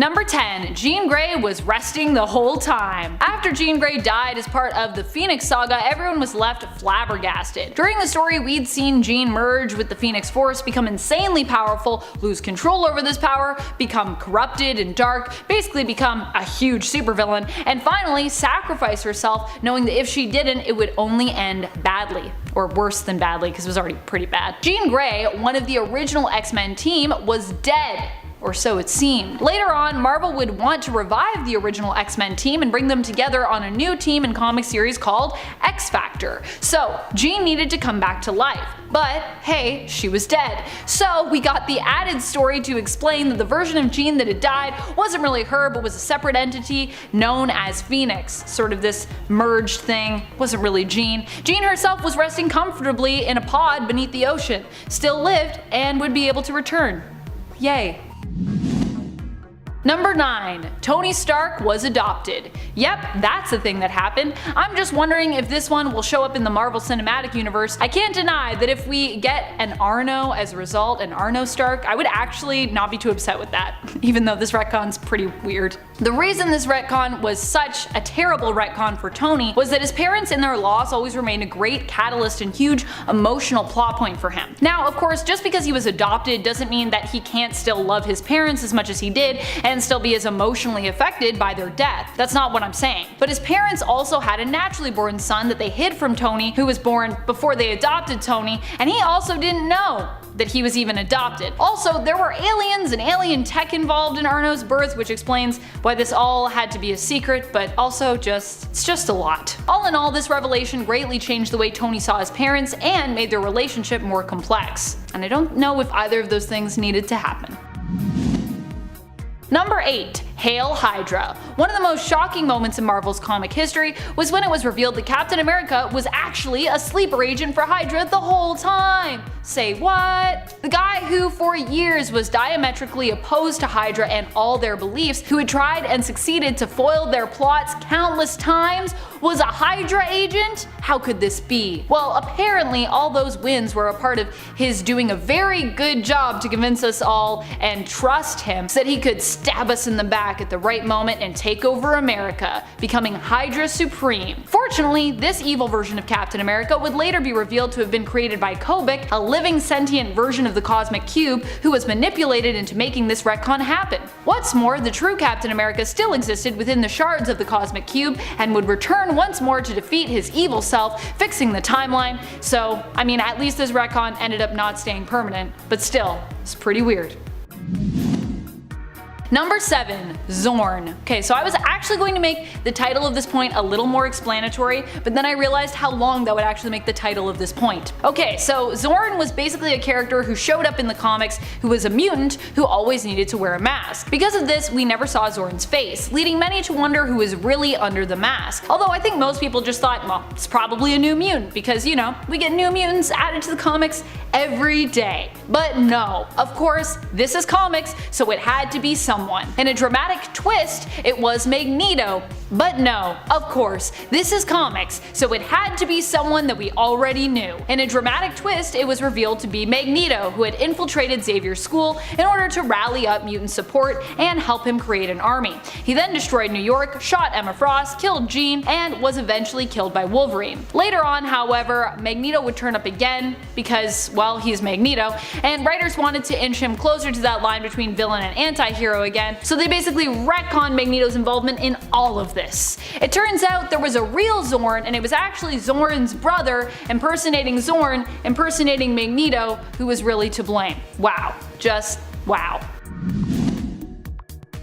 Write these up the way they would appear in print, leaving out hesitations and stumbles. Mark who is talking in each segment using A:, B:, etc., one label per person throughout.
A: Number 10. Jean Grey was resting the whole time. After Jean Grey died as part of the Phoenix Saga, everyone was left flabbergasted. During the story, we'd seen Jean merge with the Phoenix Force, become insanely powerful, lose control over this power, become corrupted and dark, basically become a huge supervillain, and finally sacrifice herself, knowing that if she didn't, it would only end badly. Or worse than badly, because it was already pretty bad. Jean Grey, one of the original X-Men team, was dead. Or so it seemed. Later on, Marvel would want to revive the original X-Men team and bring them together on a new team and comic series called X-Factor. So Jean needed to come back to life. But hey, she was dead. So we got the added story to explain that the version of Jean that had died wasn't really her, but was a separate entity known as Phoenix. Sort of this merged thing. Wasn't really Jean. Jean herself was resting comfortably in a pod beneath the ocean, still lived, and would be able to return. Yay. Number 9. Tony Stark was adopted. Yep, that's the thing that happened. I'm just wondering if this one will show up in the Marvel Cinematic Universe. I can't deny that if we get an Arno as a result, an Arno Stark, I would actually not be too upset with that, even though this retcon's pretty weird. The reason this retcon was such a terrible retcon for Tony was that his parents and their loss always remained a great catalyst and huge emotional plot point for him. Now, of course, just because he was adopted doesn't mean that he can't still love his parents as much as he did and still be as emotionally affected by their death. That's not what I'm saying. But his parents also had a naturally born son that they hid from Tony, who was born before they adopted Tony, and he also didn't know that he was even adopted. Also, there were aliens and alien tech involved in Arno's birth, which explains why this all had to be a secret, but also it's just a lot. All in all, this revelation greatly changed the way Tony saw his parents and made their relationship more complex. And I don't know if either of those things needed to happen. Number 8. Hail Hydra. One of the most shocking moments in Marvel's comic history was when it was revealed that Captain America was actually a sleeper agent for Hydra the whole time. Say what? The guy who for years was diametrically opposed to Hydra and all their beliefs, who had tried and succeeded to foil their plots countless times, was a Hydra agent? How could this be? Well, apparently all those wins were a part of his doing a very good job to convince us all and trust him so that he could stab us in the back at the right moment and take over America, becoming Hydra Supreme. Fortunately, this evil version of Captain America would later be revealed to have been created by Kobik, a living sentient version of the Cosmic Cube who was manipulated into making this retcon happen. What's more, the true Captain America still existed within the shards of the Cosmic Cube and would return once more to defeat his evil self, fixing the timeline. So, I mean, at least this retcon ended up not staying permanent, but still, it's pretty weird. Number 7. Zorn. Okay, so I was actually going to make the title of this point a little more explanatory, but then I realized how long that would actually make the title of this point. Okay, so Zorn was basically a character who showed up in the comics who was a mutant who always needed to wear a mask. Because of this, we never saw Zorn's face, leading many to wonder who was really under the mask. Although I think most people just thought, well, it's probably a new mutant, because you know, we get new mutants added to the comics every day. But no, of course, this is comics, so it had to be someone. In a dramatic twist, it was Magneto. But no, of course, this is comics, so it had to be someone that we already knew. In a dramatic twist, it was revealed to be Magneto, who had infiltrated Xavier's school in order to rally up mutant support and help him create an army. He then destroyed New York, shot Emma Frost, killed Jean, and was eventually killed by Wolverine. Later on, however, Magneto would turn up again because, well, he's Magneto, and writers wanted to inch him closer to that line between villain and anti-hero again, so they basically retconned Magneto's involvement in all of this. It turns out there was a real Zorn, and it was actually Zorn's brother impersonating Zorn, impersonating Magneto, who was really to blame. Wow. Just wow.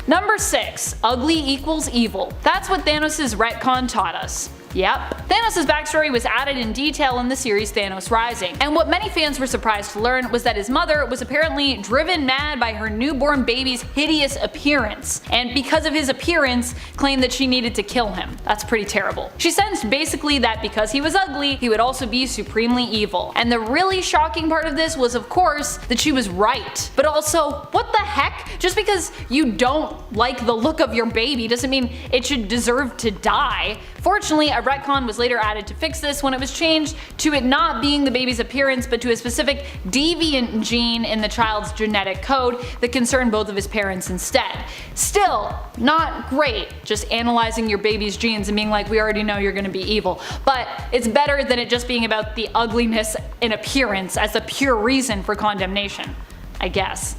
A: Number 6. Ugly equals evil. That's what Thanos' retcon taught us. Yep. Thanos' backstory was added in detail in the series Thanos Rising, and what many fans were surprised to learn was that his mother was apparently driven mad by her newborn baby's hideous appearance, and because of his appearance, claimed that she needed to kill him. That's pretty terrible. She sensed basically that because he was ugly, he would also be supremely evil. And the really shocking part of this was, of course, that she was right. But also, what the heck? Just because you don't like the look of your baby doesn't mean it should deserve to die. Fortunately, a retcon was later added to fix this when it was changed to it not being the baby's appearance but to a specific deviant gene in the child's genetic code that concerned both of his parents instead. Still, not great just analyzing your baby's genes and being like, we already know you're gonna be evil, but it's better than it just being about the ugliness in appearance as the pure reason for condemnation, I guess.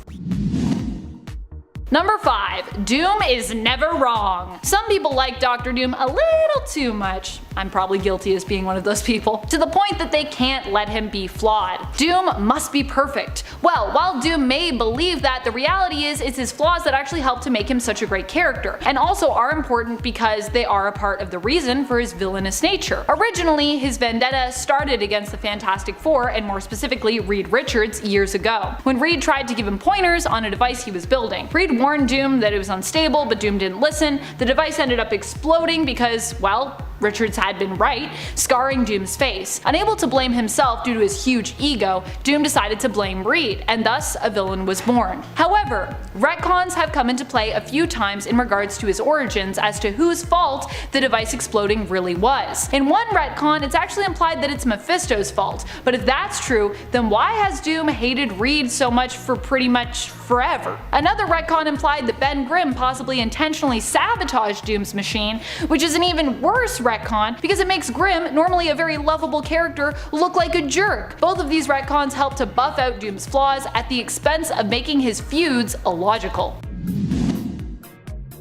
A: Number 5. Doom is never wrong. Some people like Dr. Doom a little too much. I'm probably guilty as being one of those people. To the point that they can't let him be flawed. Doom must be perfect. Well, while Doom may believe that, the reality is it's his flaws that actually help to make him such a great character, and also are important because they are a part of the reason for his villainous nature. Originally, his vendetta started against the Fantastic Four, and more specifically Reed Richards, years ago, when Reed tried to give him pointers on a device he was building. Reed warned Doom that it was unstable, but Doom didn't listen. The device ended up exploding because, well, Richards had been right, scarring Doom's face. Unable to blame himself due to his huge ego, Doom decided to blame Reed, and thus a villain was born. However, retcons have come into play a few times in regards to his origins as to whose fault the device exploding really was. In one retcon, it's actually implied that it's Mephisto's fault, but if that's true, then why has Doom hated Reed so much for pretty much forever? Another retcon implied that Ben Grimm possibly intentionally sabotaged Doom's machine, which is an even worse retcon because it makes Grimm, normally a very lovable character, look like a jerk. Both of these retcons help to buff out Doom's flaws at the expense of making his feuds illogical.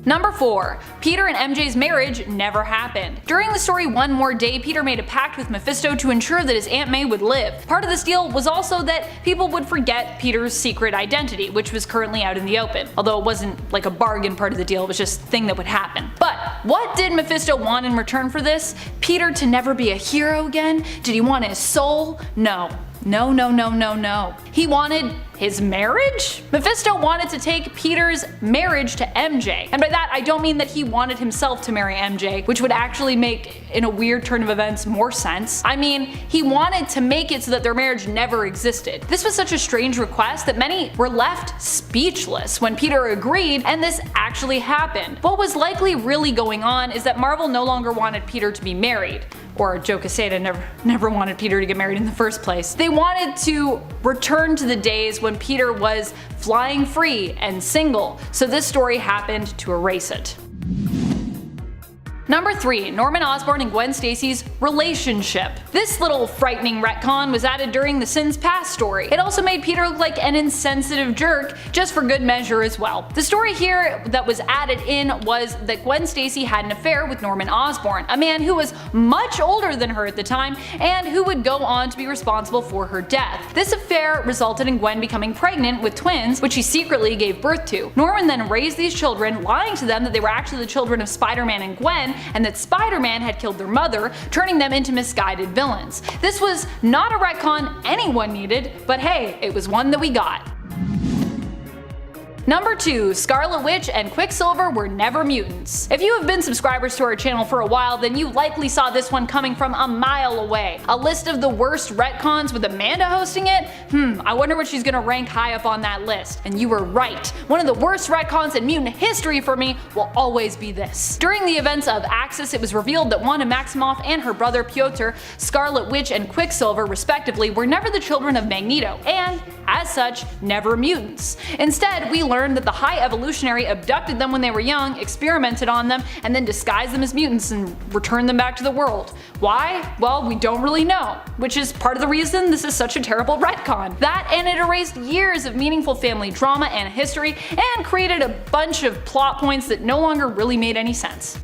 A: Number 4. Peter and MJ's marriage never happened. During the story One More Day, Peter made a pact with Mephisto to ensure that his Aunt May would live. Part of this deal was also that people would forget Peter's secret identity, which was currently out in the open. Although it wasn't like a bargain part of the deal, it was just a thing that would happen. But what did Mephisto want in return for this? Peter to never be a hero again? Did he want his soul? No. No, no, no, no, no. He wanted his marriage? Mephisto wanted to take Peter's marriage to MJ. And by that, I don't mean that he wanted himself to marry MJ, which would actually make, in a weird turn of events, more sense. I mean, he wanted to make it so that their marriage never existed. This was such a strange request that many were left speechless when Peter agreed, and this actually happened. What was likely really going on is that Marvel no longer wanted Peter to be married. Or Joe Quesada never wanted Peter to get married in the first place. They wanted to return to the days when Peter was flying free and single, so this story happened to erase it. Number 3. Norman Osborn and Gwen Stacy's relationship. This little frightening retcon was added during the Sins Past story. It also made Peter look like an insensitive jerk, just for good measure as well. The story here that was added in was that Gwen Stacy had an affair with Norman Osborn, a man who was much older than her at the time and who would go on to be responsible for her death. This affair resulted in Gwen becoming pregnant with twins, which she secretly gave birth to. Norman then raised these children, lying to them that they were actually the children of Spider-Man and Gwen, and that Spider-Man had killed their mother, turning them into misguided villains. This was not a retcon anyone needed, but hey, it was one that we got. Number 2. Scarlet Witch and Quicksilver were never mutants. If you have been subscribers to our channel for a while, then you likely saw this one coming from a mile away. A list of the worst retcons with Amanda hosting it? I wonder what she's gonna rank high up on that list. And you were right. One of the worst retcons in mutant history for me will always be this. During the events of Axis, it was revealed that Wanda Maximoff and her brother Pyotr, Scarlet Witch and Quicksilver respectively, were never the children of Magneto, and as such, never mutants. Instead, we learned that the High Evolutionary abducted them when they were young, experimented on them, and then disguised them as mutants and returned them back to the world. Why? Well, we don't really know, which is part of the reason this is such a terrible retcon. That, and it erased years of meaningful family drama and history, and created a bunch of plot points that no longer really made any sense.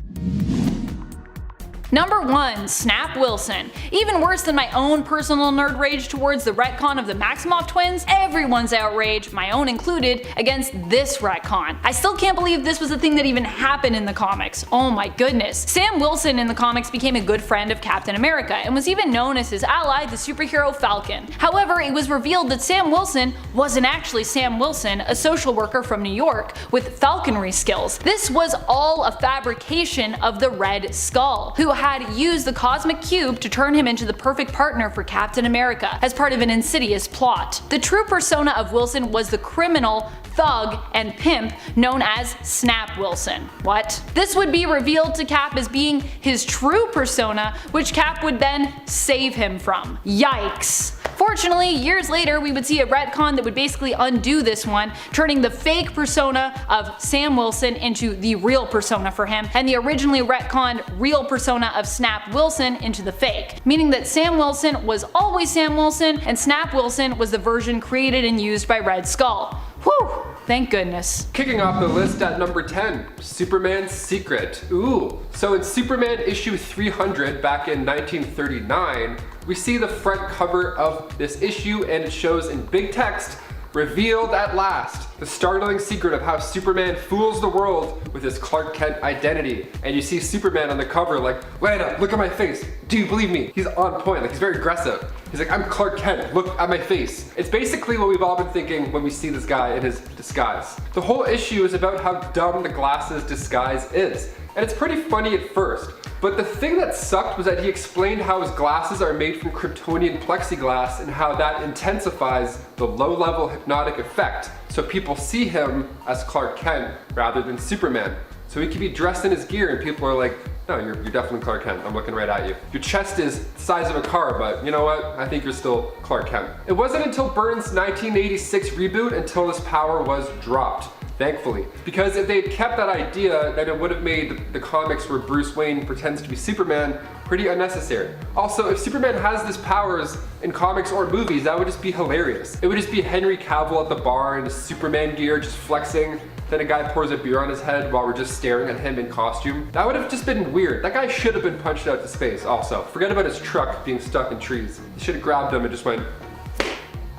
A: Number 1. Snap Wilson. Even worse than my own personal nerd rage towards the retcon of the Maximoff twins, everyone's outrage, my own included, against this retcon. I still can't believe this was a thing that even happened in the comics. Oh my goodness. Sam Wilson in the comics became a good friend of Captain America and was even known as his ally, the superhero Falcon. However, it was revealed that Sam Wilson wasn't actually Sam Wilson, a social worker from New York with falconry skills. This was all a fabrication of the Red Skull, who had used the cosmic cube to turn him into the perfect partner for Captain America as part of an insidious plot. The true persona of Wilson was the criminal thug and pimp known as Snap Wilson. What? This would be revealed to Cap as being his true persona, which Cap would then save him from. Yikes. Fortunately, years later we would see a retcon that would basically undo this one, turning the fake persona of Sam Wilson into the real persona for him, and the originally retconned real persona of Snap Wilson into the fake, meaning that Sam Wilson was always Sam Wilson and Snap Wilson was the version created and used by Red Skull. Whew! Thank goodness.
B: Kicking off the list at number 10, Superman's Secret. Ooh. So in Superman issue 300 back in 1939, we see the front cover of this issue and it shows in big text, "Revealed at last, the startling secret of how Superman fools the world with his Clark Kent identity." And you see Superman on the cover like, "Wait up, look at my face. Do you believe me?" He's on point, like he's very aggressive. He's like, "I'm Clark Kent, look at my face." It's basically what we've all been thinking when we see this guy in his disguise. The whole issue is about how dumb the glasses disguise is. And it's pretty funny at first. But the thing that sucked was that he explained how his glasses are made from Kryptonian plexiglass and how that intensifies the low-level hypnotic effect. So people see him as Clark Kent rather than Superman. So he could be dressed in his gear and people are like, "No, you're definitely Clark Kent. I'm looking right at you. Your chest is the size of a car, but you know what? I think you're still Clark Kent." It wasn't until Byrne's 1986 reboot until this power was dropped. Thankfully. Because if they had kept that idea, then it would have made the comics where Bruce Wayne pretends to be Superman pretty unnecessary. Also, if Superman has these powers in comics or movies, that would just be hilarious. It would just be Henry Cavill at the bar in his Superman gear just flexing, then a guy pours a beer on his head while we're just staring at him in costume. That would have just been weird. That guy should have been punched out to space also. Forget about his truck being stuck in trees. He should have grabbed him and just went,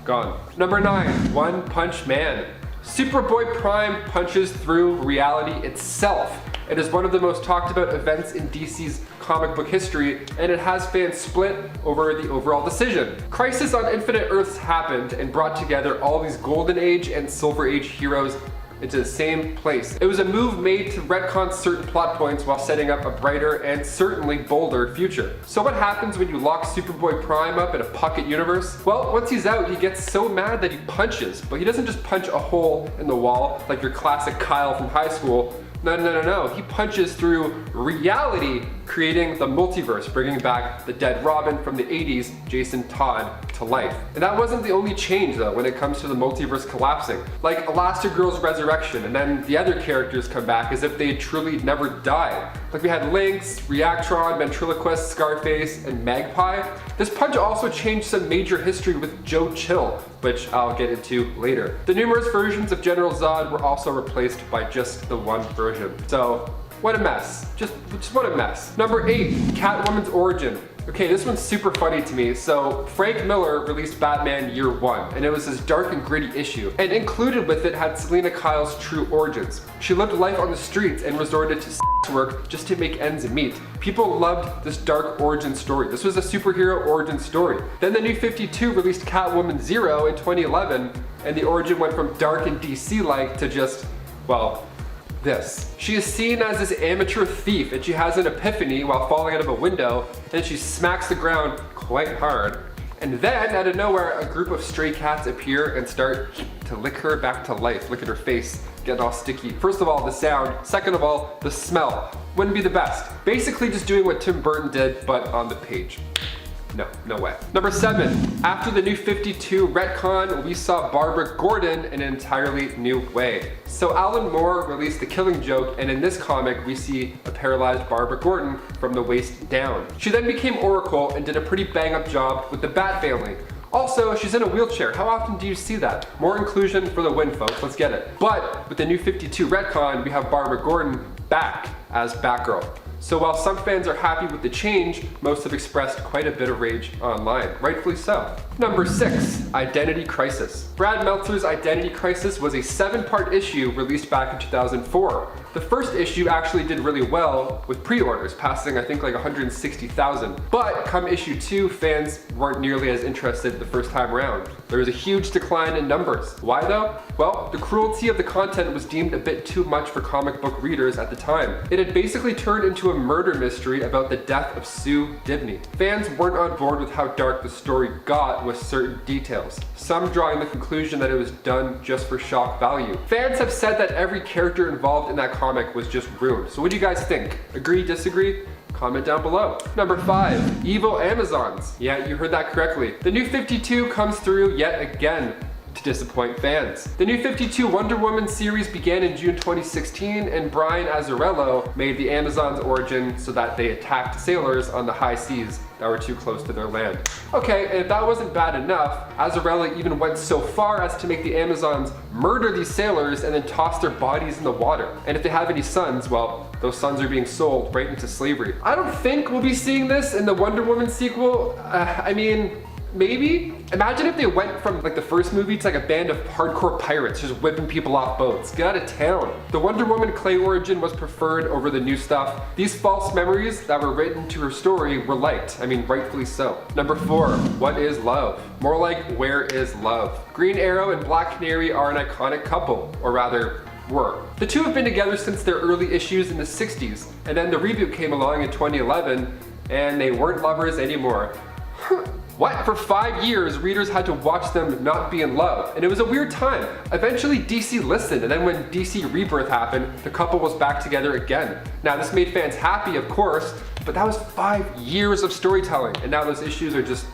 B: gone. Number 9, One Punch Man. Superboy Prime punches through reality itself. It is one of the most talked about events in DC's comic book history, and it has fans split over the overall decision. Crisis on Infinite Earths happened and brought together all these Golden Age and Silver Age heroes into the same place. It was a move made to retcon certain plot points while setting up a brighter and certainly bolder future. So what happens when you lock Superboy Prime up in a pocket universe? Well, once he's out, he gets so mad that he punches, but he doesn't just punch a hole in the wall like your classic Kyle from high school. No. He punches through reality, creating the multiverse, bringing back the dead Robin from the 80s, Jason Todd, to life. And that wasn't the only change though when it comes to the multiverse collapsing. Like Elastigirl's resurrection, and then the other characters come back as if they had truly never died. Like we had Lynx, Reactron, Ventriloquist, Scarface, and Magpie. This punch also changed some major history with Joe Chill, which I'll get into later. The numerous versions of General Zod were also replaced by just the one version. So, what a mess. Just what a mess. Number 8, Catwoman's origin. Okay, this one's super funny to me. So, Frank Miller released Batman Year One, and it was this dark and gritty issue. And included with it had Selena Kyle's true origins. She lived life on the streets and resorted to work just to make ends meet. People loved this dark origin story. This was a superhero origin story. Then the New 52 released Catwoman 0 in 2011, and the origin went from dark and DC-like to just, well, this. She is seen as this amateur thief, and she has an epiphany while falling out of a window, and she smacks the ground quite hard. And then, out of nowhere, a group of stray cats appear and start to lick her back to life. Look at her face, getting all sticky. First of all, the sound. Second of all, the smell. Wouldn't be the best. Basically just doing what Tim Burton did, but on the page. No way. Number 7, after the New 52 retcon, we saw Barbara Gordon in an entirely new way. So Alan Moore released The Killing Joke, and in this comic we see a paralyzed Barbara Gordon from the waist down. She then became Oracle and did a pretty bang up job with the Bat family. Also, she's in a wheelchair. How often do you see that? More inclusion for the win, folks. Let's get it. But with the New 52 retcon, we have Barbara Gordon back as Batgirl. So while some fans are happy with the change, most have expressed quite a bit of rage online, rightfully so. Number 6, Identity Crisis. Brad Meltzer's Identity Crisis was a 7-part issue released back in 2004. The first issue actually did really well with pre-orders, passing I think like 160,000. But come issue 2, fans weren't nearly as interested the first time around. There was a huge decline in numbers. Why though? Well, the cruelty of the content was deemed a bit too much for comic book readers at the time. It had basically turned into a murder mystery about the death of Sue Dibney. Fans weren't on board with how dark the story got with certain details, some drawing the conclusion that it was done just for shock value. Fans have said that every character involved in that comic was just ruined. So what do you guys think? Agree, disagree? Comment down below. Number 5, Evil Amazons. Yeah, you heard that correctly. The New 52 comes through yet again to disappoint fans. The New 52 Wonder Woman series began in June 2016, and Brian Azzarello made the Amazons' origin so that they attacked sailors on the high seas that were too close to their land. Okay, and if that wasn't bad enough, Azzarello even went so far as to make the Amazons murder these sailors and then toss their bodies in the water. And if they have any sons, well, those sons are being sold right into slavery. I don't think we'll be seeing this in the Wonder Woman sequel. I mean, maybe? Imagine if they went from like the first movie to like a band of hardcore pirates just whipping people off boats. Get out of town. The Wonder Woman clay origin was preferred over the new stuff. These false memories that were written to her story were liked. I mean, rightfully so. Number 4, what is love? More like, where is love? Green Arrow and Black Canary are an iconic couple, or rather, were. The two have been together since their early issues in the 60s, and then the reboot came along in 2011, and they weren't lovers anymore. What? For 5 years, readers had to watch them not be in love, and it was a weird time. Eventually, DC listened, and then when DC Rebirth happened, the couple was back together again. Now, this made fans happy, of course, but that was 5 years of storytelling, and now those issues are just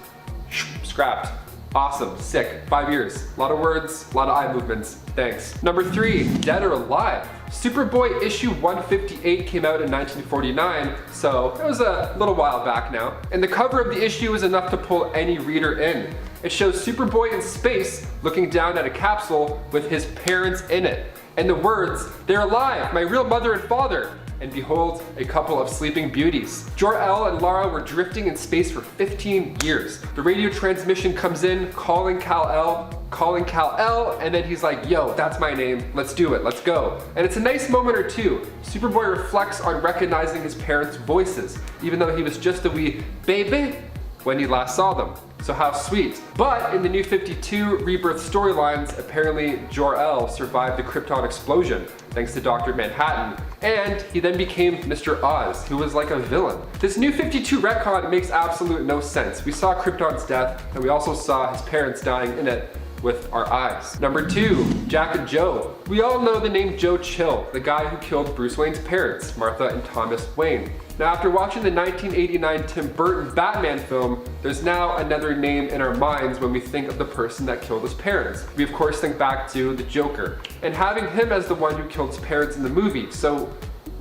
B: scrapped. Awesome, sick, 5 years. A lot of words, a lot of eye movements, thanks. Number 3, Dead or Alive. Superboy issue 158 came out in 1949, so it was a little while back now. And the cover of the issue is enough to pull any reader in. It shows Superboy in space looking down at a capsule with his parents in it. And the words, "They're alive, my real mother and father." And behold, a couple of sleeping beauties. Jor-El and Lara were drifting in space for 15 years. The radio transmission comes in, calling Kal-El, and then he's like, yo, that's my name, let's do it, let's go. And it's a nice moment or two. Superboy reflects on recognizing his parents' voices, even though he was just a wee baby when he last saw them. So how sweet. But in the New 52 Rebirth storylines, apparently Jor-El survived the Krypton explosion, thanks to Dr. Manhattan, and he then became Mr. Oz, who was like a villain. This New 52 retcon makes absolute no sense. We saw Krypton's death, and we also saw his parents dying in it with our eyes. Number 2, Jack and Joe. We all know the name Joe Chill, the guy who killed Bruce Wayne's parents, Martha and Thomas Wayne. Now, after watching the 1989 Tim Burton Batman film, there's now another name in our minds when we think of the person that killed his parents. We of course think back to the Joker, and having him as the one who killed his parents in the movie. So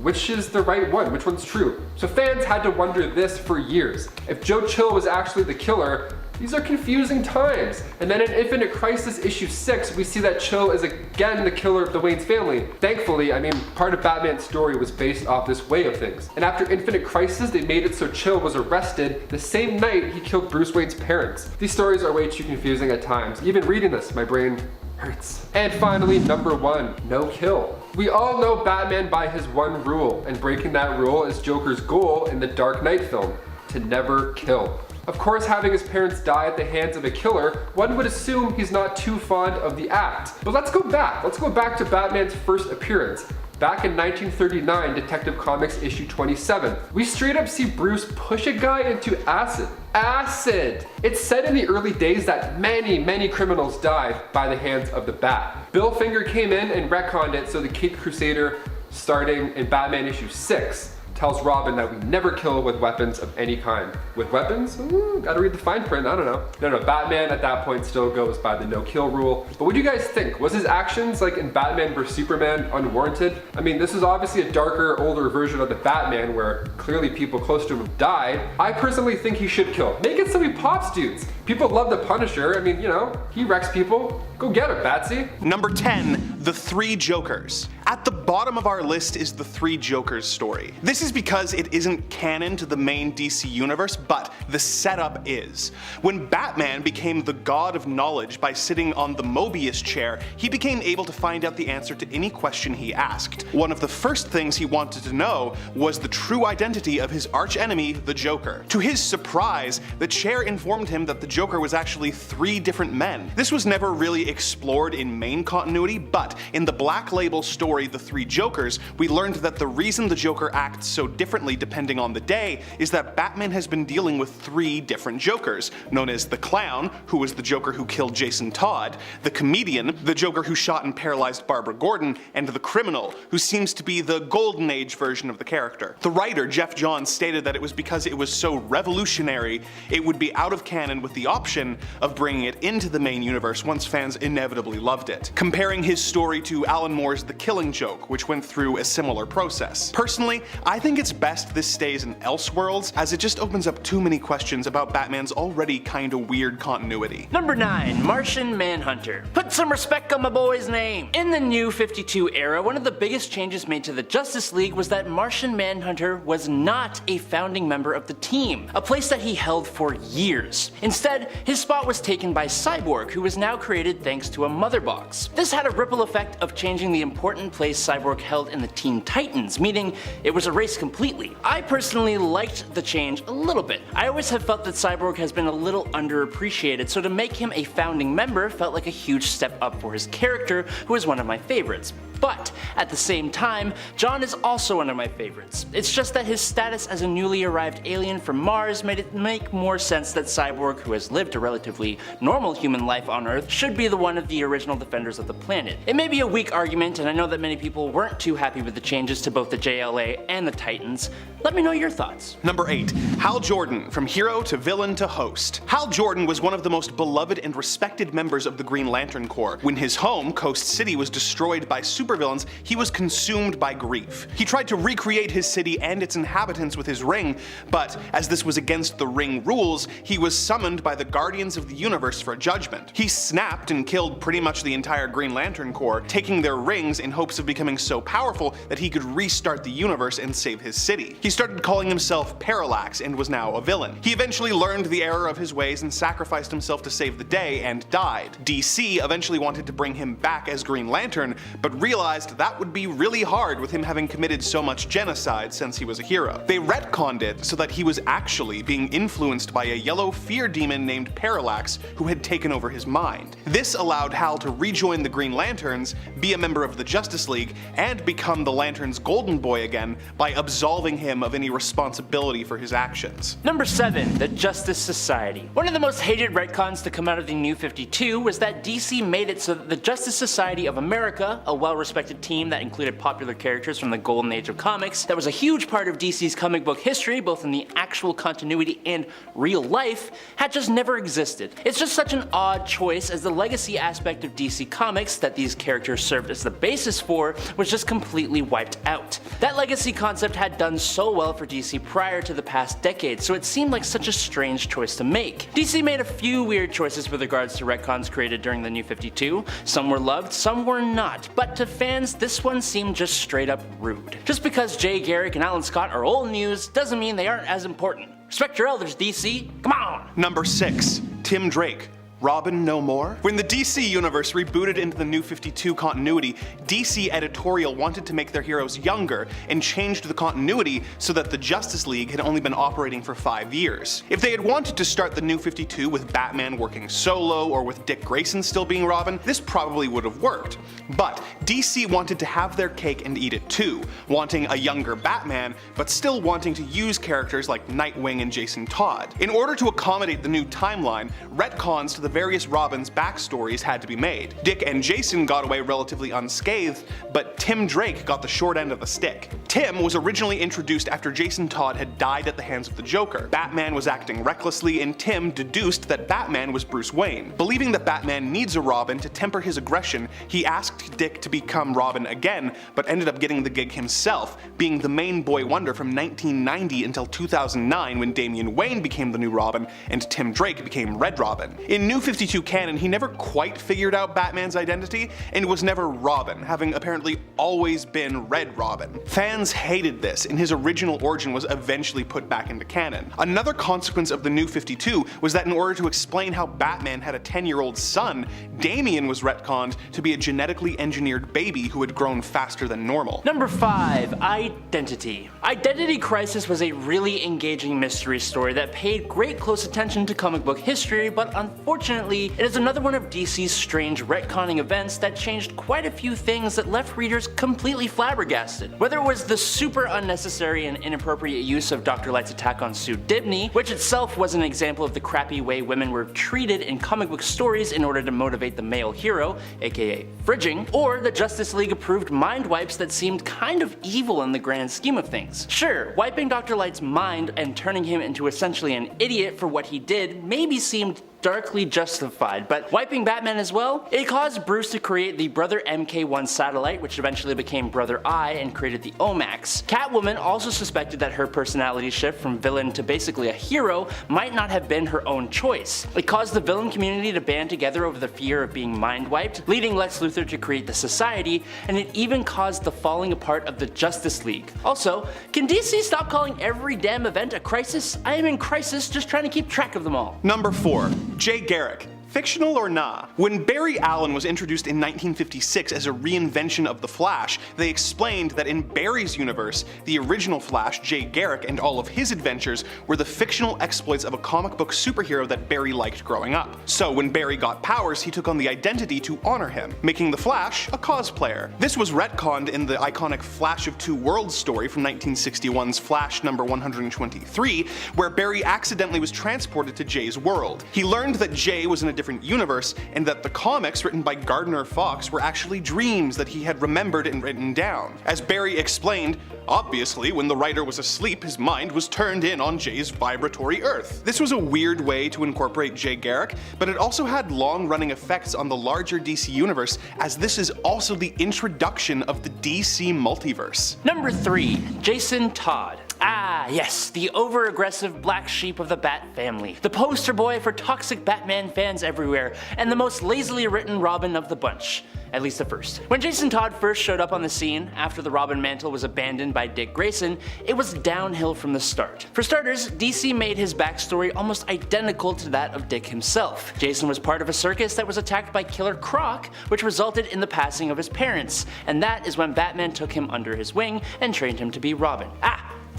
B: which is the right one? Which one's true? So fans had to wonder this for years. If Joe Chill was actually the killer, these are confusing times. And then in Infinite Crisis issue 6, we see that Chill is again the killer of the Wayne's family. Thankfully, I mean, part of Batman's story was based off this way of things. And after Infinite Crisis, they made it so Chill was arrested the same night he killed Bruce Wayne's parents. These stories are way too confusing at times. Even reading this, my brain hurts. And finally, number 1, no kill. We all know Batman by his one rule, and breaking that rule is Joker's goal in the Dark Knight film, to never kill. Of course, having his parents die at the hands of a killer, one would assume he's not too fond of the act. But let's go back. Let's go back to Batman's first appearance. Back in 1939, Detective Comics issue 27. We straight up see Bruce push a guy into acid. Acid! It's said in the early days that many criminals died by the hands of the Bat. Bill Finger came in and retconned it so the Caped Crusader, starting in Batman issue 6, tells Robin that we never kill with weapons of any kind. With weapons? Ooh, gotta read the fine print, I don't know. No, Batman at that point still goes by the no kill rule. But what do you guys think? Was his actions, like in Batman vs Superman, unwarranted? I mean, this is obviously a darker, older version of the Batman where clearly people close to him died. I personally think he should kill. Make it so he pops dudes. People love the Punisher. I mean, you know, he wrecks people. Go get him, Batsy.
C: Number 10, the Three Jokers. At the bottom of our list is the Three Jokers story. This is because it isn't canon to the main DC universe, but the setup is. When Batman became the god of knowledge by sitting on the Mobius chair, he became able to find out the answer to any question he asked. One of the first things he wanted to know was the true identity of his archenemy, the Joker. To his surprise, the chair informed him that the Joker was actually 3 different men. This was never really explored in main continuity, but in the Black Label story The Three Jokers, we learned that the reason the Joker acts so differently depending on the day is that Batman has been dealing with 3 different Jokers, known as the Clown, who was the Joker who killed Jason Todd, the Comedian, the Joker who shot and paralyzed Barbara Gordon, and the Criminal, who seems to be the Golden Age version of the character. The writer, Jeff Johns, stated that it was because it was so revolutionary, it would be out of canon with the option of bringing it into the main universe once fans inevitably loved it, comparing his story to Alan Moore's The Killing Joke, which went through a similar process. Personally, I think it's best this stays in Elseworlds, as it just opens up too many questions about Batman's already kinda weird continuity.
D: Number 9. Martian Manhunter. Put some respect on my boy's name. In the New 52 era, one of the biggest changes made to the Justice League was that Martian Manhunter was not a founding member of the team, a place that he held for years. Instead, his spot was taken by Cyborg, who was now created thanks to a mother box. This had a ripple effect of changing the important place Cyborg held in the Teen Titans, meaning it was erased completely. I personally liked the change a little bit. I always have felt that Cyborg has been a little underappreciated, so to make him a founding member felt like a huge step up for his character, who is one of my favorites. But at the same time, John is also one of my favorites. It's just that his status as a newly arrived alien from Mars made it make more sense that Cyborg, who has lived a relatively normal human life on Earth, should be the one of the original defenders of the planet. It may be a weak argument, and I know that many people weren't too happy with the changes to both the JLA and the Titans. Let me know your thoughts.
C: Number 8. Hal Jordan, from hero to villain to host. Hal Jordan was one of the most beloved and respected members of the Green Lantern Corps. When his home, Coast City, was destroyed by supervillains, he was consumed by grief. He tried to recreate his city and its inhabitants with his ring, but as this was against the ring rules, he was summoned by the Guardians of the Universe for judgment. He snapped and killed pretty much the entire Green Lantern Corps, taking their rings in hopes of becoming so powerful that he could restart the universe and save his city. He started calling himself Parallax and was now a villain. He eventually learned the error of his ways and sacrificed himself to save the day and died. DC eventually wanted to bring him back as Green Lantern, but realized that would be really hard with him having committed so much genocide since he was a hero. They retconned it so that he was actually being influenced by a yellow fear demon named Parallax who had taken over his mind. This allowed Hal to rejoin the Green Lanterns, be a member of the Justice League, and become the Lantern's golden boy again by absolving him of any responsibility for his actions.
D: Number 7. The Justice Society. One of the most hated retcons to come out of the New 52 was that DC made it so that the Justice Society of America, a well-respected team that included popular characters from the golden age of comics, that was a huge part of DC's comic book history, both in the actual continuity and real life, had just never existed. It's just such an odd choice, as the legacy aspect of DC Comics that these characters served as the basis for was just completely wiped out. That legacy concept had done so well for DC prior to the past decade, so it seemed like such a strange choice to make. DC made a few weird choices with regards to retcons created during the New 52. Some were loved, some were not, but to fans, this one seemed just straight up rude. Just because Jay Garrick and Alan Scott are old news doesn't mean they aren't as important. Respect your elders, DC. Come on!
C: Number 6. Tim Drake. Robin no more? When the DC universe rebooted into the New 52 continuity, DC editorial wanted to make their heroes younger and changed the continuity so that the Justice League had only been operating for 5 years. If they had wanted to start the New 52 with Batman working solo or with Dick Grayson still being Robin, this probably would have worked. But DC wanted to have their cake and eat it too, wanting a younger Batman, but still wanting to use characters like Nightwing and Jason Todd. In order to accommodate the new timeline, retcons to the various Robins' backstories had to be made. Dick and Jason got away relatively unscathed, but Tim Drake got the short end of the stick. Tim was originally introduced after Jason Todd had died at the hands of the Joker. Batman was acting recklessly, and Tim deduced that Batman was Bruce Wayne. Believing that Batman needs a Robin to temper his aggression, he asked Dick to become Robin again, but ended up getting the gig himself, being the main boy wonder from 1990 until 2009 when Damian Wayne became the new Robin and Tim Drake became Red Robin. In New 52 canon, he never quite figured out Batman's identity and was never Robin, having apparently always been Red Robin. Fans hated this, and his original origin was eventually put back into canon. Another consequence of the New 52 was that in order to explain how Batman had a 10-year-old son, Damian was retconned to be a genetically engineered baby who had grown faster than normal.
D: Number 5. Identity. Identity Crisis was a really engaging mystery story that paid great close attention to comic book history, but unfortunately Unfortunately, it is another one of DC's strange retconning events that changed quite a few things that left readers completely flabbergasted. Whether it was the super unnecessary and inappropriate use of Dr. Light's attack on Sue Dibney, which itself was an example of the crappy way women were treated in comic book stories in order to motivate the male hero, aka fridging, or the Justice League approved mind wipes that seemed kind of evil in the grand scheme of things. Sure, wiping Dr. Light's mind and turning him into essentially an idiot for what he did maybe seemed darkly justified, but wiping Batman as well? It caused Bruce to create the Brother MK1 satellite, which eventually became Brother Eye and created the Omax. Catwoman also suspected that her personality shift from villain to basically a hero might not have been her own choice. It caused the villain community to band together over the fear of being mind wiped, leading Lex Luthor to create the Society, and it even caused the falling apart of the Justice League. Also, can DC stop calling every damn event a crisis? I am in crisis just trying to keep track of them all.
C: Number 4. Jay Garrick. Fictional or nah? When Barry Allen was introduced in 1956 as a reinvention of the Flash, they explained that in Barry's universe, the original Flash, Jay Garrick, and all of his adventures were the fictional exploits of a comic book superhero that Barry liked growing up. So when Barry got powers, he took on the identity to honor him, making the Flash a cosplayer. This was retconned in the iconic Flash of Two Worlds story from 1961's Flash number 123, where Barry accidentally was transported to Jay's world. He learned that Jay was in a different universe, and that the comics written by Gardner Fox were actually dreams that he had remembered and written down. As Barry explained, obviously when the writer was asleep, his mind was turned in on Jay's vibratory Earth. This was a weird way to incorporate Jay Garrick, but it also had long-running effects on the larger DC universe, as this is also the introduction of the DC multiverse.
D: Number 3. Jason Todd. Ah, yes, the over-aggressive black sheep of the Bat family, the poster boy for toxic Batman fans everywhere, and the most lazily written Robin of the bunch. At least at first. When Jason Todd first showed up on the scene, after the Robin mantle was abandoned by Dick Grayson, it was downhill from the start. For starters, DC made his backstory almost identical to that of Dick himself. Jason was part of a circus that was attacked by Killer Croc, which resulted in the passing of his parents, and that is when Batman took him under his wing and trained him to be Robin.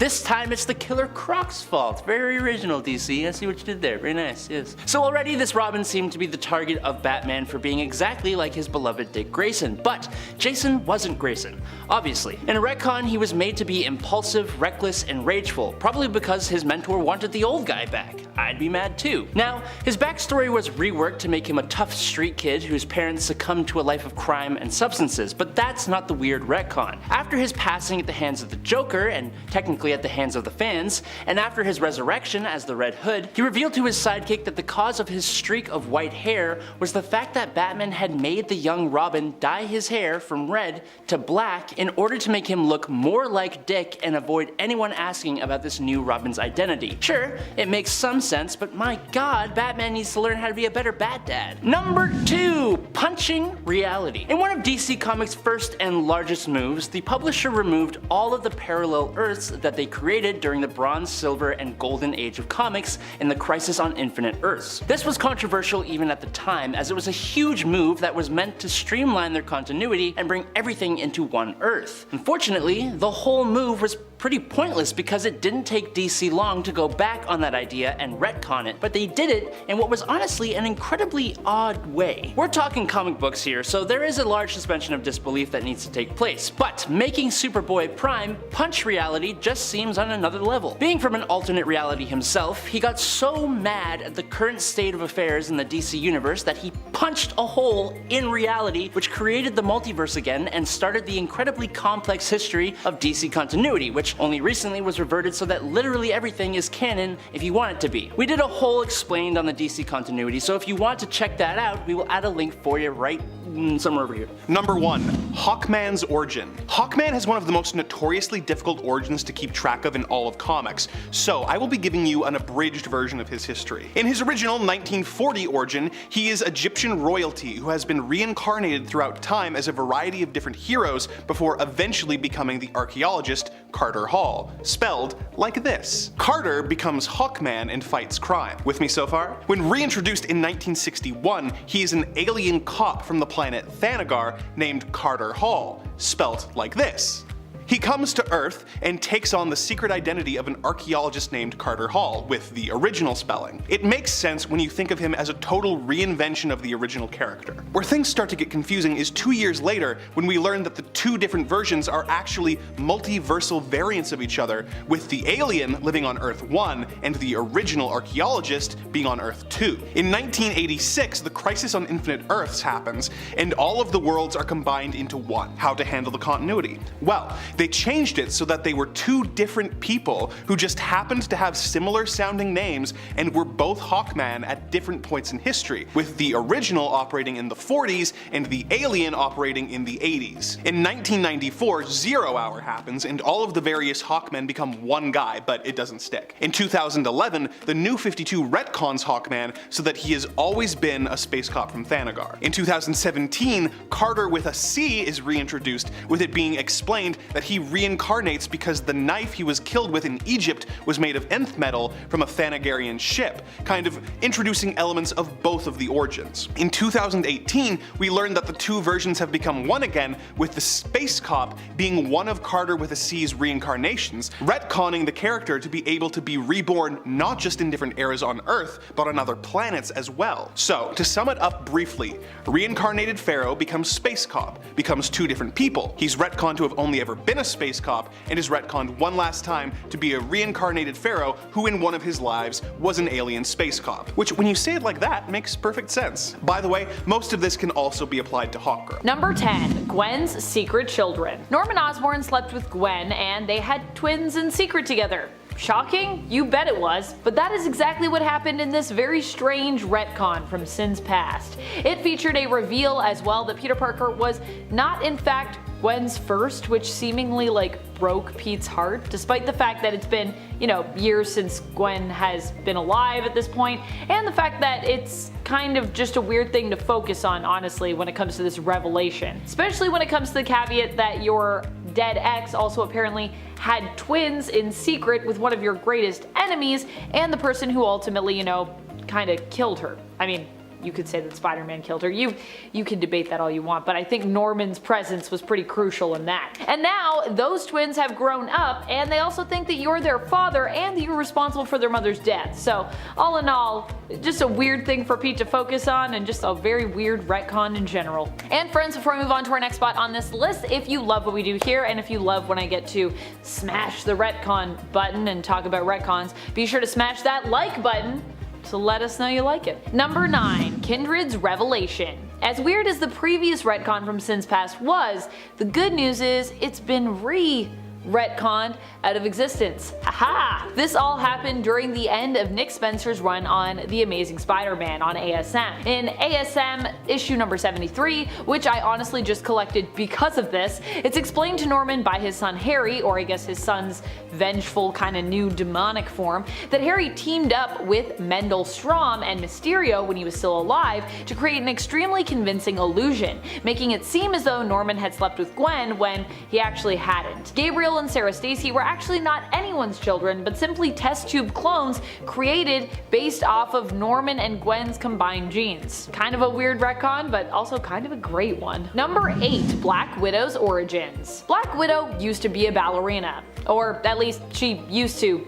D: This time it's the Killer Croc's fault. Very original, DC. I see what you did there. Very nice, yes. So already this Robin seemed to be the target of Batman for being exactly like his beloved Dick Grayson, but Jason wasn't Grayson, obviously. In a retcon, he was made to be impulsive, reckless, and rageful, probably because his mentor wanted the old guy back. I'd be mad too. Now, his backstory was reworked to make him a tough street kid whose parents succumbed to a life of crime and substances, but that's not the weird retcon. After his passing at the hands of the Joker, and technically at the hands of the fans, and after his resurrection as the Red Hood, he revealed to his sidekick that the cause of his streak of white hair was the fact that Batman had made the young Robin dye his hair from red to black in order to make him look more like Dick and avoid anyone asking about this new Robin's identity. Sure, it makes some sense, but my god, Batman needs to learn how to be a better Bat Dad. Number 2. Punching reality. In one of DC Comics' first and largest moves, the publisher removed all of the parallel Earths that they created during the Bronze, Silver, and Golden Age of comics in the Crisis on Infinite Earths. This was controversial even at the time, as it was a huge move that was meant to streamline their continuity and bring everything into one Earth. Unfortunately, the whole move was pretty pointless because it didn't take DC long to go back on that idea and retcon it, but they did it in what was honestly an incredibly odd way. We're talking comic books here, so there is a large suspension of disbelief that needs to take place, but making Superboy Prime punch reality just seems on another level. Being from an alternate reality himself, he got so mad at the current state of affairs in the DC universe that he punched a hole in reality, which created the multiverse again and started the incredibly complex history of DC continuity, which only recently was reverted so that literally everything is canon if you want it to be. We did a whole explained on the DC continuity, so if you want to check that out, we will add a link for you right somewhere over here.
C: Number 1. Hawkman's origin. Hawkman has one of the most notoriously difficult origins to keep track of in all of comics, so I will be giving you an abridged version of his history. In his original 1940 origin, he is Egyptian royalty who has been reincarnated throughout time as a variety of different heroes before eventually becoming the archaeologist Carter Hall, spelled like this. Carter becomes Hawkman and fights crime. With me so far? When reintroduced in 1961, he is an alien cop from the planet Thanagar named Carter Hall, spelt like this. He comes to Earth and takes on the secret identity of an archaeologist named Carter Hall, with the original spelling. It makes sense when you think of him as a total reinvention of the original character. Where things start to get confusing is 2 years later when we learn that the two different versions are actually multiversal variants of each other, with the alien living on Earth 1 and the original archaeologist being on Earth 2. In 1986, the Crisis on Infinite Earths happens, and all of the worlds are combined into one. How to handle the continuity? Well, they changed it so that they were two different people who just happened to have similar sounding names and were both Hawkman at different points in history, with the original operating in the 40s and the alien operating in the 80s. In 1994, 0 Hour happens and all of the various Hawkmen become one guy, but it doesn't stick. In 2011, the New 52 retcons Hawkman so that he has always been a space cop from Thanagar. In 2017, Carter with a C is reintroduced, with it being explained that he reincarnates because the knife he was killed with in Egypt was made of nth metal from a Thanagarian ship, kind of introducing elements of both of the origins. In 2018, we learned that the two versions have become one again, with the space cop being one of Carter with a C's reincarnations, retconning the character to be able to be reborn not just in different eras on Earth, but on other planets as well. So, to sum it up briefly, reincarnated Pharaoh becomes space cop, becomes two different people. He's retconned to have only ever been a space cop, and is retconned one last time to be a reincarnated Pharaoh who in one of his lives was an alien space cop. Which, when you say it like that, makes perfect sense. By the way, most of this can also be applied to Hawkgirl.
A: Number 10. Gwen's secret children. Norman Osborn slept with Gwen and they had twins in secret together. Shocking? You bet it was, but that is exactly what happened in this very strange retcon from Sin's past. It featured a reveal as well that Peter Parker was not in fact Gwen's first, which seemingly broke Pete's heart, despite the fact that it's been, years since Gwen has been alive at this point, and the fact that it's kind of just a weird thing to focus on, honestly, when it comes to this revelation. Especially when it comes to the caveat that your dead ex also apparently had twins in secret with one of your greatest enemies, and the person who ultimately, kind of killed her. I mean, you could say that Spider-Man killed her. You can debate that all you want, but I think Norman's presence was pretty crucial in that. And now, those twins have grown up, and they also think that you're their father and that you're responsible for their mother's death. So, all in all, just a weird thing for Pete to focus on, and just a very weird retcon in general. And friends, before we move on to our next spot on this list, if you love what we do here, and if you love when I get to smash the retcon button and talk about retcons, be sure to smash that like button to let us know you like it. Number 9. Kindred's revelation. As weird as the previous retcon from Sin's past was, the good news is it's been retconned out of existence. Aha! This all happened during the end of Nick Spencer's run on The Amazing Spider-Man on ASM. In ASM issue number 73, which I honestly just collected because of this, it's explained to Norman by his son Harry, or I guess his son's vengeful kind of new demonic form, that Harry teamed up with Mendel Stromm and Mysterio when he was still alive to create an extremely convincing illusion, making it seem as though Norman had slept with Gwen when he actually hadn't. Gabriel and Sarah Stacy were actually not anyone's children, but simply test tube clones created based off of Norman and Gwen's combined genes. Kind of a weird retcon, but also kind of a great one. Number 8. Black Widow's origins. Black Widow used to be a ballerina. Or at least she used to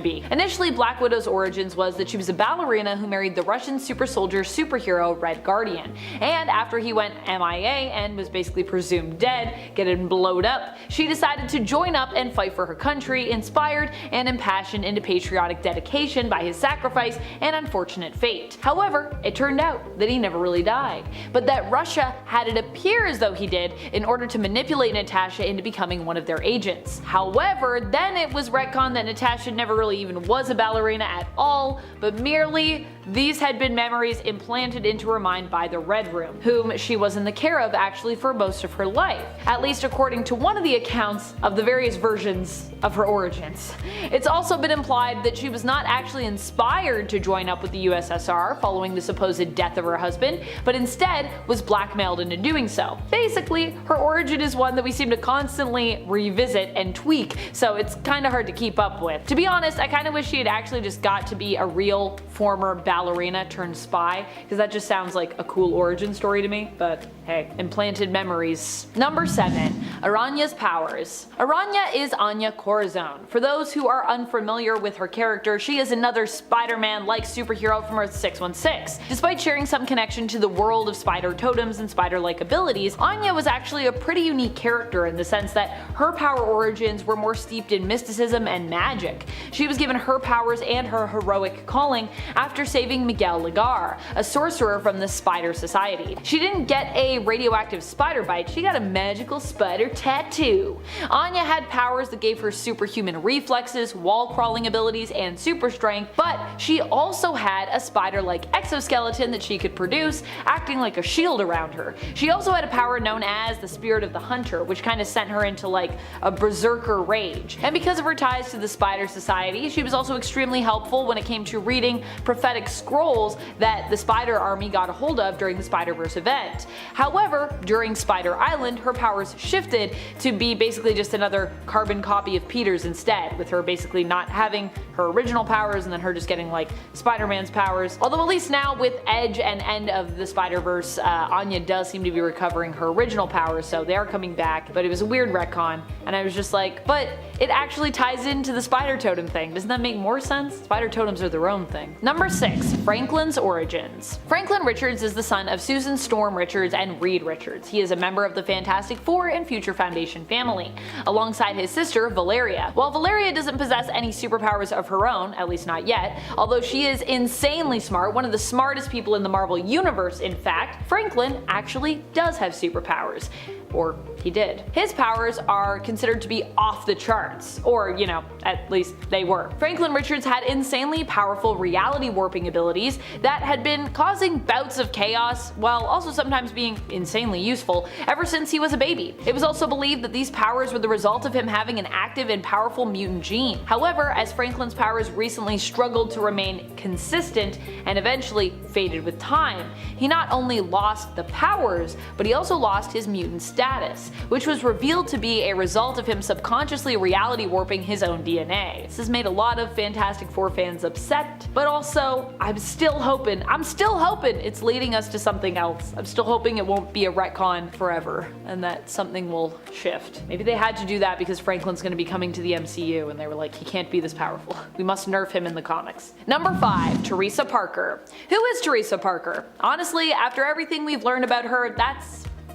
A: be. Initially, Black Widow's origins was that she was a ballerina who married the Russian super soldier superhero Red Guardian, and after he went MIA and was basically presumed dead, getting blowed up, she decided to join up and fight for her country, inspired and impassioned into patriotic dedication by his sacrifice and unfortunate fate. However, it turned out that he never really died, but that Russia had it appear as though he did in order to manipulate Natasha into becoming one of their agents. However, then it was retconned that Natasha never really even was a ballerina at all, but merely these had been memories implanted into her mind by the Red Room, whom she was in the care of actually for most of her life, at least according to one of the accounts of the various versions of her origins. It's also been implied that she was not actually inspired to join up with the USSR following the supposed death of her husband, but instead was blackmailed into doing so. Basically, her origin is one that we seem to constantly revisit and tweak, so it's kinda hard to keep up with. To be honest, I kinda wish she had actually just got to be a real former ballerina turned spy, because that just sounds like a cool origin story to me, but hey, implanted memories. Number 7. Araña's powers. Araña is Anya Corazon. For those who are unfamiliar with her character, she is another Spider-Man-like superhero from Earth 616. Despite sharing some connection to the world of Spider-Totems and Spider-like abilities, Anya was actually a pretty unique character in the sense that her power origins were more steeped in mysticism and magic. She was given her powers and her heroic calling after saving Miguel Lagar, a sorcerer from the Spider Society. She didn't get a radioactive spider bite, she got a magical spider tattoo. Anya had powers that gave her superhuman reflexes, wall crawling abilities, and super strength, but she also had a spider-like exoskeleton that she could produce, acting like a shield around her. She also had a power known as the Spirit of the Hunter, which kind of sent her into like a berserker rage. And because of her ties to the Spider Society, she was also extremely helpful when it came to reading prophetic scrolls that the Spider Army got a hold of during the Spider-Verse event. However, during Spider Island, her powers shifted to be basically just another carbon copy of Peter's instead, with her basically not having her original powers and then her just getting like Spider-Man's powers. Although at least now with Edge and End of the Spider-Verse, Anya does seem to be recovering her original powers, so they are coming back, but it was a weird retcon, and I was just like, but it actually ties into the Spider-Totem thing. Doesn't that make more sense? Spider-Totems are their own thing. Number 6. Franklin's origins. Franklin Richards is the son of Susan Storm Richards and Reed Richards. He is a member of the Fantastic Four and Future Foundation family, alongside his sister Valeria. While Valeria doesn't possess any superpowers of her own, at least not yet, although she is insanely smart, one of the smartest people in the Marvel Universe in fact, Franklin actually does have superpowers. Or he did. His powers are considered to be off the charts, or you know, at least they were. Franklin Richards had insanely powerful reality warping abilities that had been causing bouts of chaos, while also sometimes being insanely useful, ever since he was a baby. It was also believed that these powers were the result of him having an active and powerful mutant gene. However, as Franklin's powers recently struggled to remain consistent and eventually faded with time, he not only lost the powers, but he also lost his mutant status, which was revealed to be a result of him subconsciously reality warping his own DNA. This has made a lot of Fantastic Four fans upset, but also I'm still hoping it's leading us to something else. I'm still hoping it won't be a retcon forever and that something will shift. Maybe they had to do that because Franklin's going to be coming to the MCU and they were like, he can't be this powerful. We must nerf him in the comics. Number 5. Teresa Parker. Who is Teresa Parker? Honestly, after everything we've learned about her,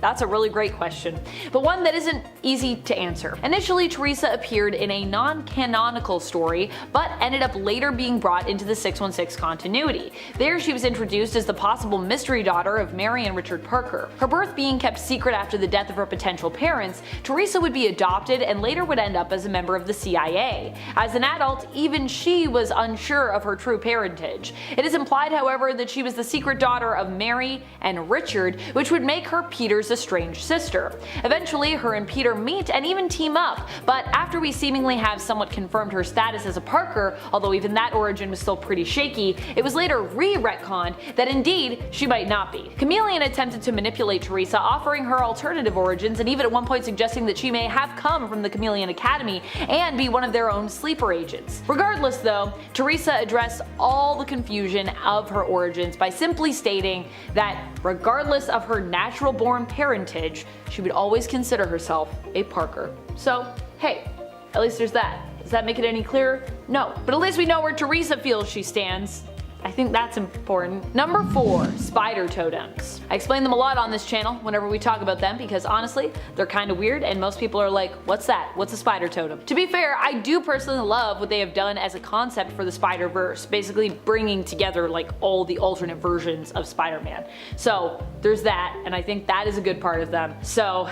A: that's a really great question, but one that isn't easy to answer. Initially, Teresa appeared in a non-canonical story, but ended up later being brought into the 616 continuity. There she was introduced as the possible mystery daughter of Mary and Richard Parker. Her birth being kept secret after the death of her potential parents, Teresa would be adopted and later would end up as a member of the CIA. As an adult, even she was unsure of her true parentage. It is implied, however, that she was the secret daughter of Mary and Richard, which would make her Peter's estranged sister. Eventually, her and Peter meet and even team up, but after we seemingly have somewhat confirmed her status as a Parker, although even that origin was still pretty shaky, it was later re-retconned that indeed she might not be. Chameleon attempted to manipulate Teresa, offering her alternative origins and even at one point suggesting that she may have come from the Chameleon Academy and be one of their own sleeper agents. Regardless though, Teresa addressed all the confusion of her origins by simply stating that regardless of her natural born parentage, she would always consider herself a Parker. So, hey, at least there's that. Does that make it any clearer? No, but at least we know where Teresa feels she stands. I think that's important. Number 4. Spider-Totems. I explain them a lot on this channel whenever we talk about them because honestly, they're kind of weird and most people are like, what's that? What's a Spider-Totem? To be fair, I do personally love what they have done as a concept for the Spider-Verse, basically bringing together like all the alternate versions of Spider-Man. So there's that, and I think that is a good part of them. So,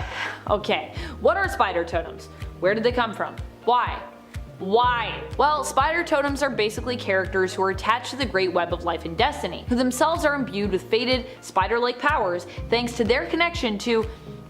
A: okay, what are Spider-Totems? Where did they come from? Why? Why? Well, Spider-Totems are basically characters who are attached to the great web of life and destiny, who themselves are imbued with fated, spider-like powers thanks to their connection to,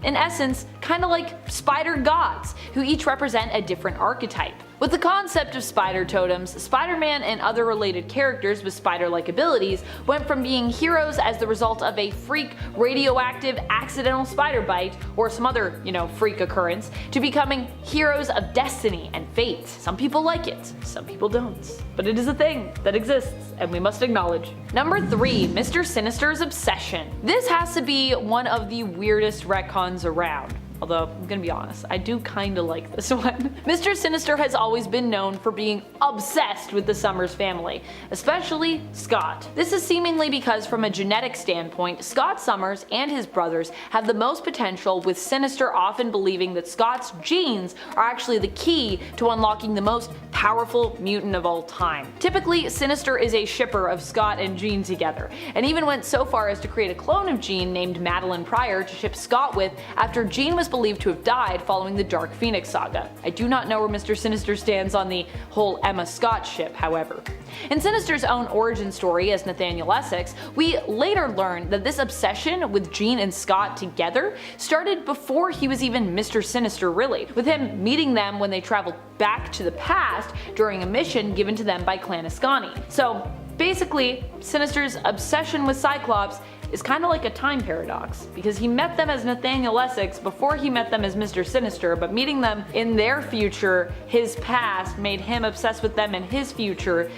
A: in essence, kinda like spider gods, who each represent a different archetype. With the concept of Spider-Totems, Spider-Man and other related characters with spider-like abilities went from being heroes as the result of a freak radioactive accidental spider bite or some other, freak occurrence, to becoming heroes of destiny and fate. Some people like it, some people don't. But it is a thing that exists and we must acknowledge. Number 3, Mr. Sinister's obsession. This has to be one of the weirdest retcons around. Although, I'm gonna be honest, I do kinda like this one. Mr. Sinister has always been known for being obsessed with the Summers family, especially Scott. This is seemingly because from a genetic standpoint, Scott Summers and his brothers have the most potential, with Sinister often believing that Scott's genes are actually the key to unlocking the most powerful mutant of all time. Typically, Sinister is a shipper of Scott and Jean together, and even went so far as to create a clone of Jean named Madeline Pryor to ship Scott with after Jean was believed to have died following the Dark Phoenix saga. I do not know where Mr. Sinister stands on the whole Emma Scott ship, however. In Sinister's own origin story as Nathaniel Essex, we later learned that this obsession with Jean and Scott together started before he was even Mr. Sinister really, with him meeting them when they traveled back to the past during a mission given to them by Clan Ascani. So basically, Sinister's obsession with Cyclops is kind of like a time paradox, because he met them as Nathaniel Essex before he met them as Mr. Sinister, but meeting them in their future, his past, made him obsessed with them in his future,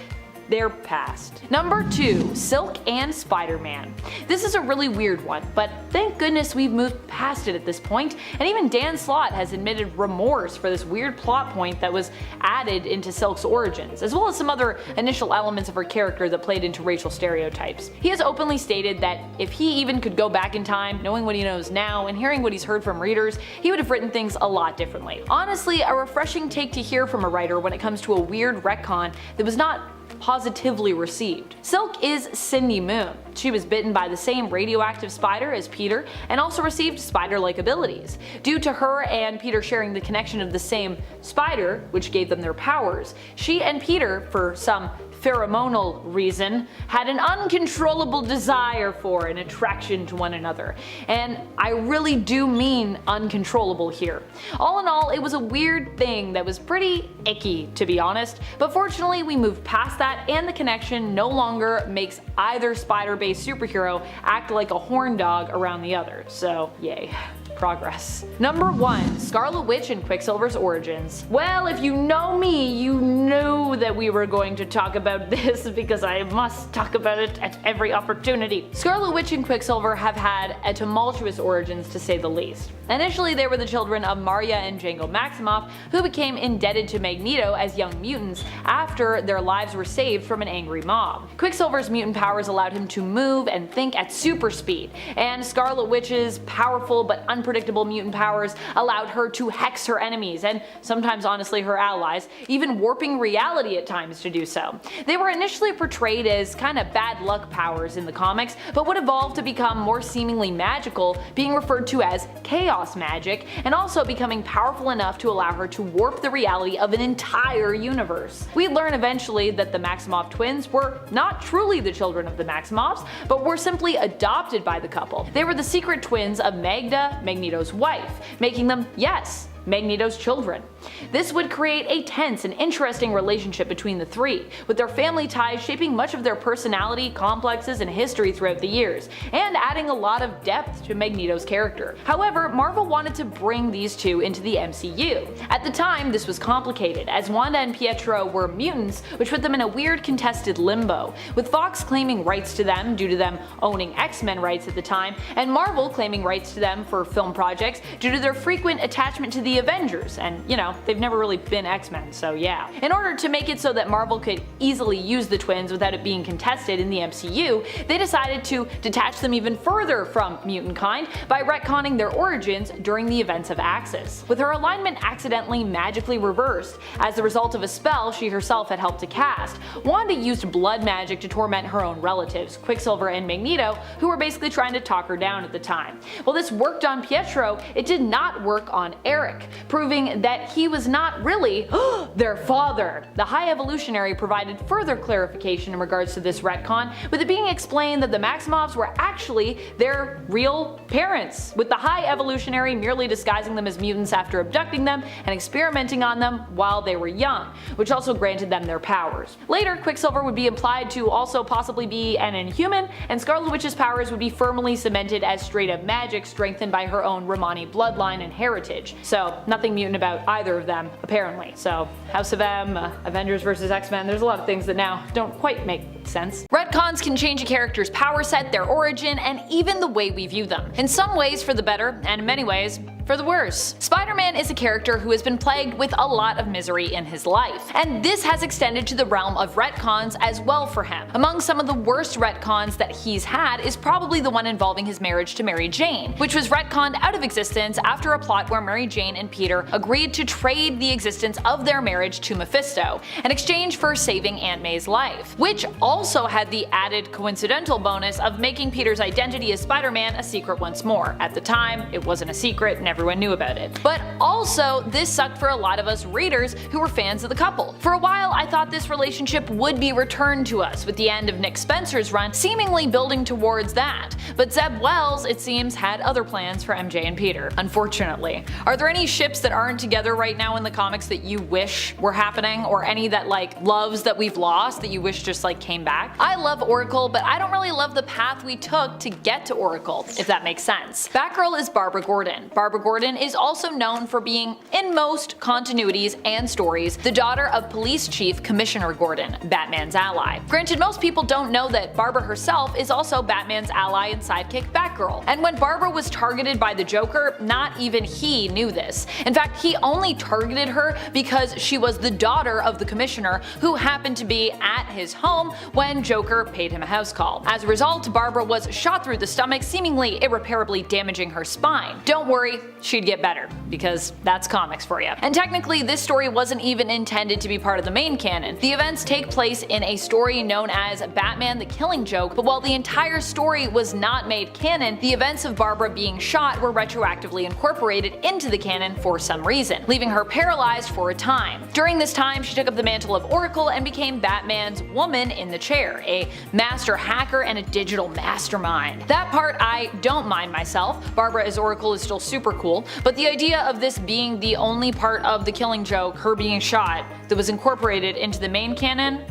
A: their past. Number 2, Silk and Spider-Man. This is a really weird one, but thank goodness we've moved past it at this point, and even Dan Slott has admitted remorse for this weird plot point that was added into Silk's origins, as well as some other initial elements of her character that played into racial stereotypes. He has openly stated that if he even could go back in time, knowing what he knows now and hearing what he's heard from readers, he would have written things a lot differently. Honestly, a refreshing take to hear from a writer when it comes to a weird retcon that was not positively received. Silk is Cindy Moon. She was bitten by the same radioactive spider as Peter and also received spider-like abilities. Due to her and Peter sharing the connection of the same spider, which gave them their powers, she and Peter, for some pheromonal reason, had an uncontrollable desire for and attraction to one another. And I really do mean uncontrollable here. All in all, it was a weird thing that was pretty icky, to be honest, but fortunately we moved past that, and the connection no longer makes either spider-based superhero act like a horn dog around the other, so yay. Progress. Number 1, Scarlet Witch and Quicksilver's origins. Well, if you know me, you knew that we were going to talk about this because I must talk about it at every opportunity. Scarlet Witch and Quicksilver have had a tumultuous origins, to say the least. Initially, they were the children of Maria and Django Maximoff, who became indebted to Magneto as young mutants after their lives were saved from an angry mob. Quicksilver's mutant powers allowed him to move and think at super speed, and Scarlet Witch's powerful but unpredictable mutant powers allowed her to hex her enemies, and sometimes honestly her allies, even warping reality at times to do so. They were initially portrayed as kinda bad luck powers in the comics, but would evolve to become more seemingly magical, being referred to as chaos magic, and also becoming powerful enough to allow her to warp the reality of an entire universe. We learn eventually that the Maximoff twins were not truly the children of the Maximoffs, but were simply adopted by the couple. They were the secret twins of Magda, Magneto's wife, making them, yes, Magneto's children. This would create a tense and interesting relationship between the three, with their family ties shaping much of their personality, complexes, and history throughout the years, and adding a lot of depth to Magneto's character. However, Marvel wanted to bring these two into the MCU. At the time, this was complicated, as Wanda and Pietro were mutants, which put them in a weird contested limbo, with Fox claiming rights to them due to them owning X-Men rights at the time, and Marvel claiming rights to them for film projects due to their frequent attachment to the Avengers, and they've never really been X-Men, so yeah. In order to make it so that Marvel could easily use the twins without it being contested in the MCU, they decided to detach them even further from mutant kind by retconning their origins during the events of Axis, with her alignment accidentally magically reversed as the result of a spell she herself had helped to cast. Wanda used blood magic to torment her own relatives, Quicksilver and Magneto, who were basically trying to talk her down at the time. While this worked on Pietro, it did not work on Eric, proving that he he was not really their father. The High Evolutionary provided further clarification in regards to this retcon, with it being explained that the Maximoffs were actually their real parents, with the High Evolutionary merely disguising them as mutants after abducting them and experimenting on them while they were young, which also granted them their powers. Later, Quicksilver would be implied to also possibly be an Inhuman, and Scarlet Witch's powers would be firmly cemented as straight up magic strengthened by her own Romani bloodline and heritage. So nothing mutant about either of them, apparently. So House of M, Avengers vs. X-Men, there's a lot of things that now don't quite make sense. Retcons can change a character's power set, their origin, and even the way we view them. In some ways for the better, and in many ways for the worse. Spider-Man is a character who has been plagued with a lot of misery in his life, and this has extended to the realm of retcons as well for him. Among some of the worst retcons that he's had is probably the one involving his marriage to Mary Jane, which was retconned out of existence after a plot where Mary Jane and Peter agreed to trade the existence of their marriage to Mephisto in exchange for saving Aunt May's life, which also had the added coincidental bonus of making Peter's identity as Spider-Man a secret once more. At the time, it wasn't a secret and everyone knew about it. But also, this sucked for a lot of us readers who were fans of the couple. For a while, I thought this relationship would be returned to us, with the end of Nick Spencer's run seemingly building towards that. But Zeb Wells, it seems, had other plans for MJ and Peter, unfortunately. Are there any ships that aren't together right now in the comics that you wish were happening, or any that loves that we've lost that you wish just came back? I love Oracle, but I don't really love the path we took to get to Oracle, if that makes sense. Batgirl is Barbara Gordon. Barbara Gordon is also known for being, in most continuities and stories, the daughter of Police Chief Commissioner Gordon, Batman's ally. Granted, most people don't know that Barbara herself is also Batman's ally and sidekick Batgirl. And when Barbara was targeted by the Joker, not even he knew this. In fact, he only targeted her because she was the daughter of the Commissioner, who happened to be at his home when Joker paid him a house call. As a result, Barbara was shot through the stomach, seemingly irreparably damaging her spine. Don't worry, she'd get better, because that's comics for you. And technically, this story wasn't even intended to be part of the main canon. The events take place in a story known as Batman the Killing Joke, but while the entire story was not made canon, the events of Barbara being shot were retroactively incorporated into the canon for some reason, leaving her paralyzed for a time. During this time, she took up the mantle of Oracle and became Batman's woman in the chair, a master hacker and a digital mastermind. That part I don't mind myself. Barbara as Oracle is still super cool, but the idea of this being the only part of the Killing Joke, her being shot, that was incorporated into the main canon,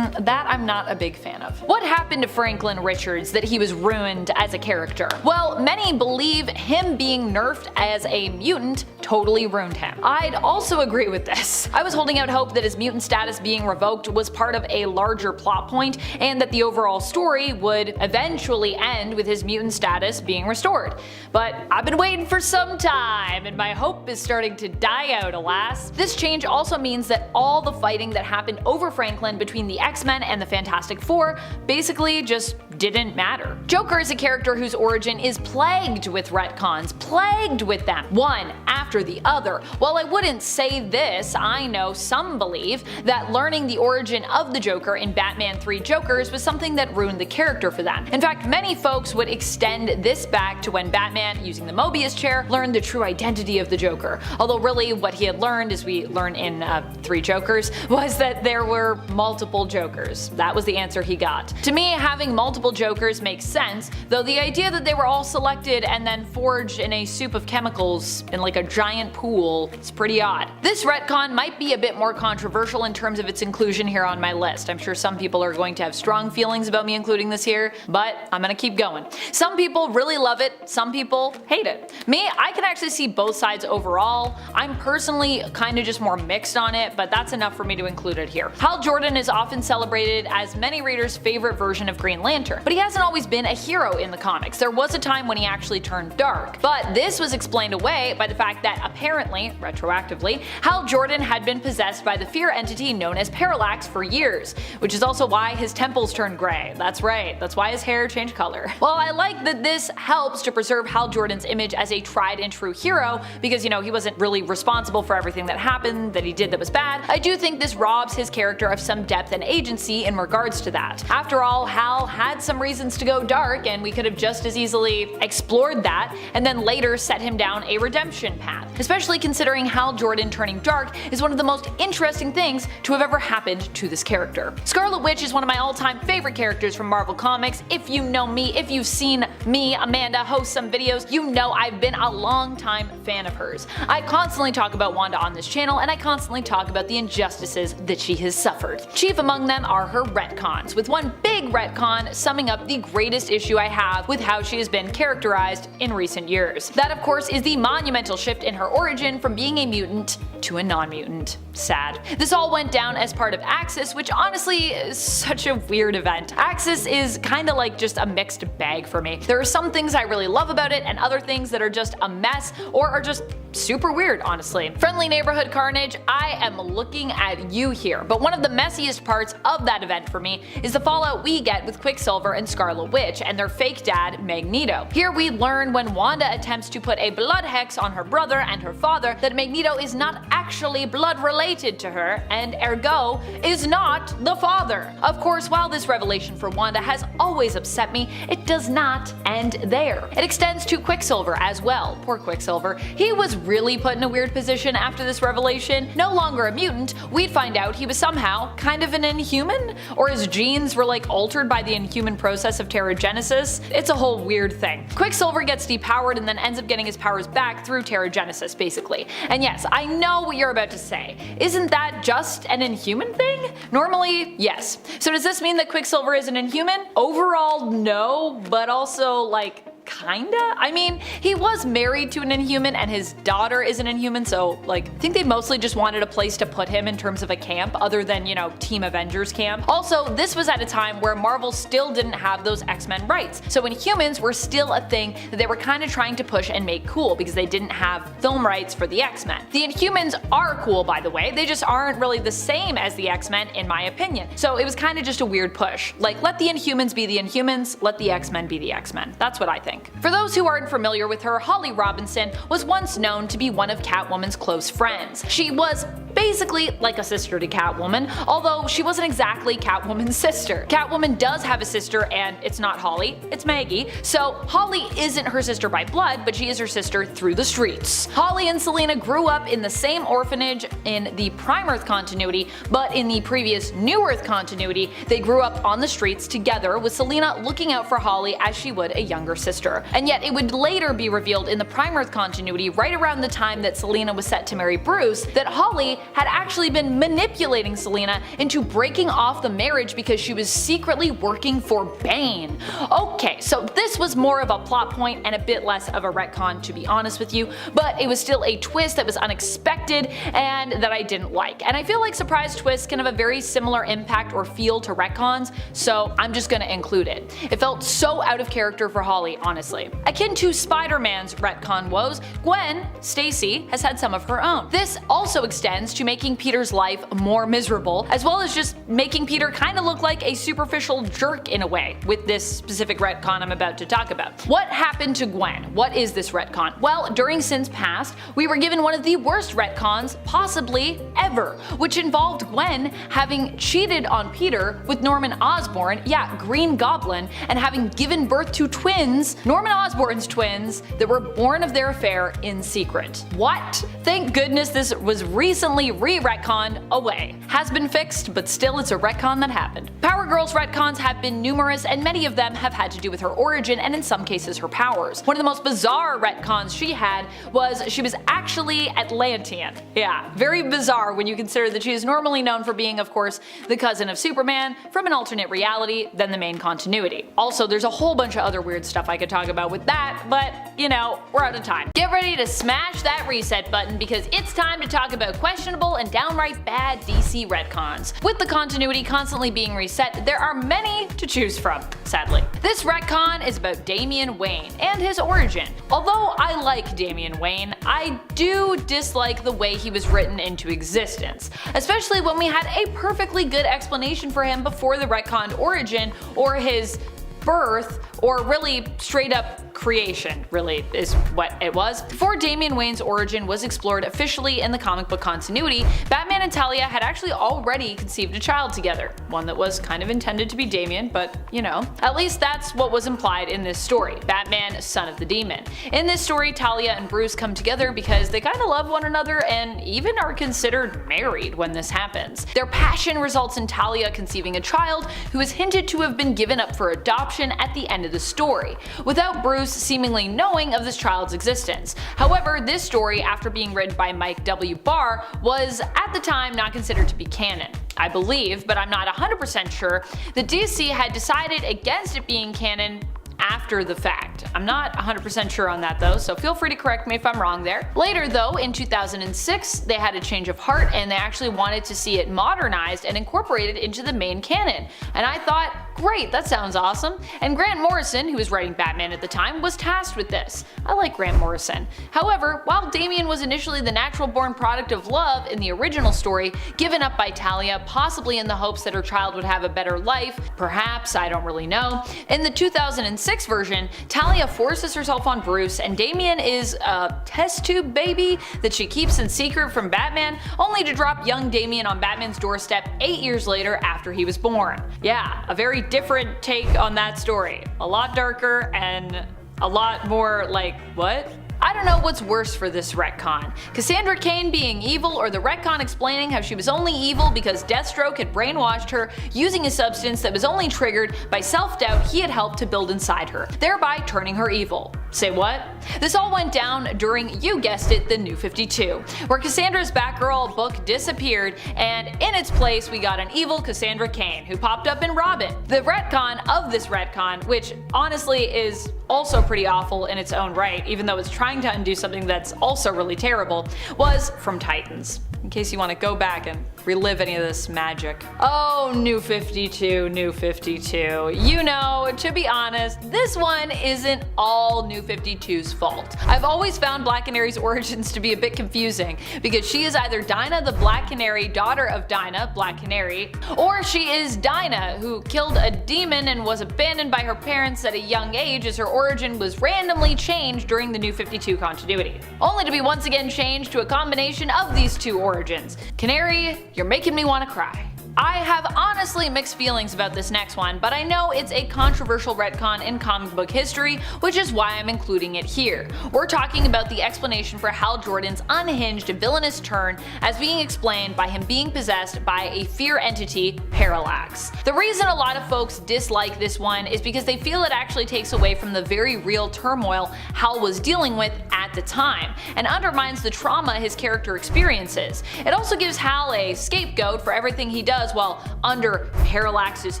A: that I'm not a big fan of. What happened to Franklin Richards that he was ruined as a character? Well, many believe him being nerfed as a mutant totally ruined him. I'd also agree with this. I was holding out hope that his mutant status being revoked was part of a larger plot point, and that the overall story would eventually end with his mutant status being restored. But I've been waiting for some time, and my hope is starting to die out, alas. This change also means that all the fighting that happened over Franklin between the X-Men and the Fantastic Four basically just didn't matter. Joker is a character whose origin is plagued with retcons, plagued with them, one after the other. While I wouldn't say this, I know some believe that learning the origin of the Joker in Batman 3 Jokers was something that ruined the character for them. In fact, many folks would extend this back to when Batman, using the Mobius chair, learned the true identity of the Joker. Although really what he had learned, as we learn in 3 Jokers, was that there were multiple Jokers. That was the answer he got. To me, having multiple Jokers makes sense, though the idea that they were all selected and then forged in a soup of chemicals in a giant pool is pretty odd. This retcon might be a bit more controversial in terms of its inclusion here on my list. I'm sure some people are going to have strong feelings about me including this here, but I'm gonna keep going. Some people really love it, some people hate it. Me, I can actually see both sides overall. I'm personally kinda just more mixed on it, but that's enough for me to include it here. Hal Jordan is often celebrated as many readers' favorite version of Green Lantern, but he hasn't always been a hero in the comics. There was a time when he actually turned dark, but this was explained away by the fact that apparently, retroactively, Hal Jordan had been possessed by the fear entity known as Parallax for years, which is also why his temples turned gray. That's right, that's why his hair changed color. While I like that this helps to preserve Hal Jordan's image as a tried and true hero, because he wasn't really responsible for everything that happened that he did that was bad, I do think this robs his character of some depth and agency in regards to that. After all, Hal had some reasons to go dark, and we could have just as easily explored that and then later set him down a redemption path, especially considering Hal Jordan turning dark is one of the most interesting things to have ever happened to this character. Scarlet Witch is one of my all-time favorite characters from Marvel Comics. If you know me, if you've seen me, Amanda, host some videos, you know I've been a long-time fan of hers. I constantly talk about Wanda on this channel, and I constantly talk about the injustices that she has suffered. Chief among them are her retcons, with one big retcon summing up the greatest issue I have with how she has been characterized in recent years. That, of course, is the monumental shift in her origin from being a mutant to a non-mutant. Sad. This all went down as part of Axis, which honestly is such a weird event. Axis is kinda like just a mixed bag for me. There are some things I really love about it and other things that are just a mess or are just super weird, honestly. Friendly Neighborhood Carnage, I am looking at you here, but one of the messiest parts of that event for me is the fallout we get with Quicksilver and Scarlet Witch and their fake dad, Magneto. Here we learn when Wanda attempts to put a blood hex on her brother and her father that Magneto is not actually blood related to her, and ergo, is not the father. Of course, while this revelation for Wanda has always upset me, it does not end there. It extends to Quicksilver as well. Poor Quicksilver. He was really put in a weird position after this revelation. No longer a mutant, we'd find out he was somehow kind of an Inhuman, or his genes were like altered by the Inhuman process of Terrigenesis. It's a whole weird thing. Quicksilver gets depowered and then ends up getting his powers back through Terrigenesis, basically. And yes, I know what you're about to say. Isn't that just an Inhuman thing? Normally, yes. So does this mean that Quicksilver is an Inhuman? Overall, no, but also like kinda? I mean, he was married to an Inhuman and his daughter is an Inhuman, so like, I think they mostly just wanted a place to put him in terms of a camp other than, you know, Team Avengers camp. Also, this was at a time where Marvel still didn't have those X-Men rights, so Inhumans were still a thing that they were kind of trying to push and make cool because they didn't have film rights for the X-Men. The Inhumans are cool, by the way, they just aren't really the same as the X-Men in my opinion, so it was kind of just a weird push. Like, let the Inhumans be the Inhumans, let the X-Men be the X-Men. That's what I think. For those who aren't familiar with her, Holly Robinson was once known to be one of Catwoman's close friends. She was basically like a sister to Catwoman, although she wasn't exactly Catwoman's sister. Catwoman does have a sister, and it's not Holly, it's Maggie, so Holly isn't her sister by blood, but she is her sister through the streets. Holly and Selina grew up in the same orphanage in the Prime Earth continuity, but in the previous New Earth continuity, they grew up on the streets together, with Selina looking out for Holly as she would a younger sister. And yet it would later be revealed in the Prime Earth continuity, right around the time that Selina was set to marry Bruce, that Holly had actually been manipulating Selina into breaking off the marriage because she was secretly working for Bane. Okay, so this was more of a plot point and a bit less of a retcon, to be honest with you, but it was still a twist that was unexpected and that I didn't like. And I feel like surprise twists can have a very similar impact or feel to retcons, so I'm just gonna include it. It felt so out of character for Holly, honestly. Akin to Spider-Man's retcon woes, Gwen, Stacy, has had some of her own. This also extends to making Peter's life more miserable, as well as just making Peter kinda look like a superficial jerk in a way, with this specific retcon I'm about to talk about. What happened to Gwen? What is this retcon? Well, during Sins Past, we were given one of the worst retcons possibly ever, which involved Gwen having cheated on Peter with Norman Osborn, yeah, Green Goblin, and having given birth to twins, Norman Osborn's twins, that were born of their affair in secret. What? Thank goodness this was recently re-retconned away. Has been fixed, but still it's a retcon that happened. Power Girl's retcons have been numerous, and many of them have had to do with her origin and in some cases her powers. One of the most bizarre retcons she had was she was actually Atlantean. Yeah, very bizarre when you consider that she is normally known for being, of course, the cousin of Superman from an alternate reality than the main continuity. Also, there's a whole bunch of other weird stuff I could talk about with that, but you know, we're out of time. Get ready to smash that reset button because it's time to talk about questionable and downright bad DC retcons. With the continuity constantly being reset, there are many to choose from, sadly. This retcon is about Damian Wayne and his origin. Although I like Damian Wayne, I do dislike the way he was written into existence, especially when we had a perfectly good explanation for him before the retconned origin or his birth, or really straight up creation, really, is what it was. Before Damian Wayne's origin was explored officially in the comic book continuity, Batman and Talia had actually already conceived a child together. One that was kind of intended to be Damian, but you know. At least that's what was implied in this story. Batman, son of the demon. In this story, Talia and Bruce come together because they kind of love one another and even are considered married when this happens. Their passion results in Talia conceiving a child who is hinted to have been given up for adoption at the end of the story, without Bruce seemingly knowing of this child's existence. However, this story, after being written by Mike W. Barr, was at the time not considered to be canon. I believe, but I'm not 100% sure, that DC had decided against it being canon after the fact. I'm not 100% sure on that though, so feel free to correct me if I'm wrong there. Later though, in 2006, they had a change of heart and they actually wanted to see it modernized and incorporated into the main canon. And I thought, great, that sounds awesome. And Grant Morrison, who was writing Batman at the time, was tasked with this. I like Grant Morrison. However, while Damian was initially the natural-born product of love in the original story, given up by Talia, possibly in the hopes that her child would have a better life, perhaps, I don't really know. In the 2006 version, Talia forces herself on Bruce and Damian is a test tube baby that she keeps in secret from Batman, only to drop young Damian on Batman's doorstep 8 years later after he was born. Yeah, a very different take on that story. A lot darker and a lot more like, what? I don't know what's worse for this retcon. Cassandra Cain being evil or the retcon explaining how she was only evil because Deathstroke had brainwashed her using a substance that was only triggered by self-doubt he had helped to build inside her, thereby turning her evil. Say what? This all went down during, you guessed it, the New 52, where Cassandra's Batgirl book disappeared and in its place we got an evil Cassandra Cain who popped up in Robin. The retcon of this retcon, which honestly is also pretty awful in its own right, even though it's trying to undo something that's also really terrible, was from Titans. In case you want to go back and relive any of this magic. Oh, New 52, New 52. You know, to be honest, this one isn't all New 52's fault. I've always found Black Canary's origins to be a bit confusing, because she is either Dinah the Black Canary, daughter of Dinah, Black Canary, or she is Dinah, who killed a demon and was abandoned by her parents at a young age as her origin was randomly changed during the New 52 continuity, only to be once again changed to a combination of these two origins. Canary, you're making me want to cry. I have honestly mixed feelings about this next one, but I know it's a controversial retcon in comic book history, which is why I'm including it here. We're talking about the explanation for Hal Jordan's unhinged and villainous turn as being explained by him being possessed by a fear entity, Parallax. The reason a lot of folks dislike this one is because they feel it actually takes away from the very real turmoil Hal was dealing with at the time, and undermines the trauma his character experiences. It also gives Hal a scapegoat for everything he does while under Parallax's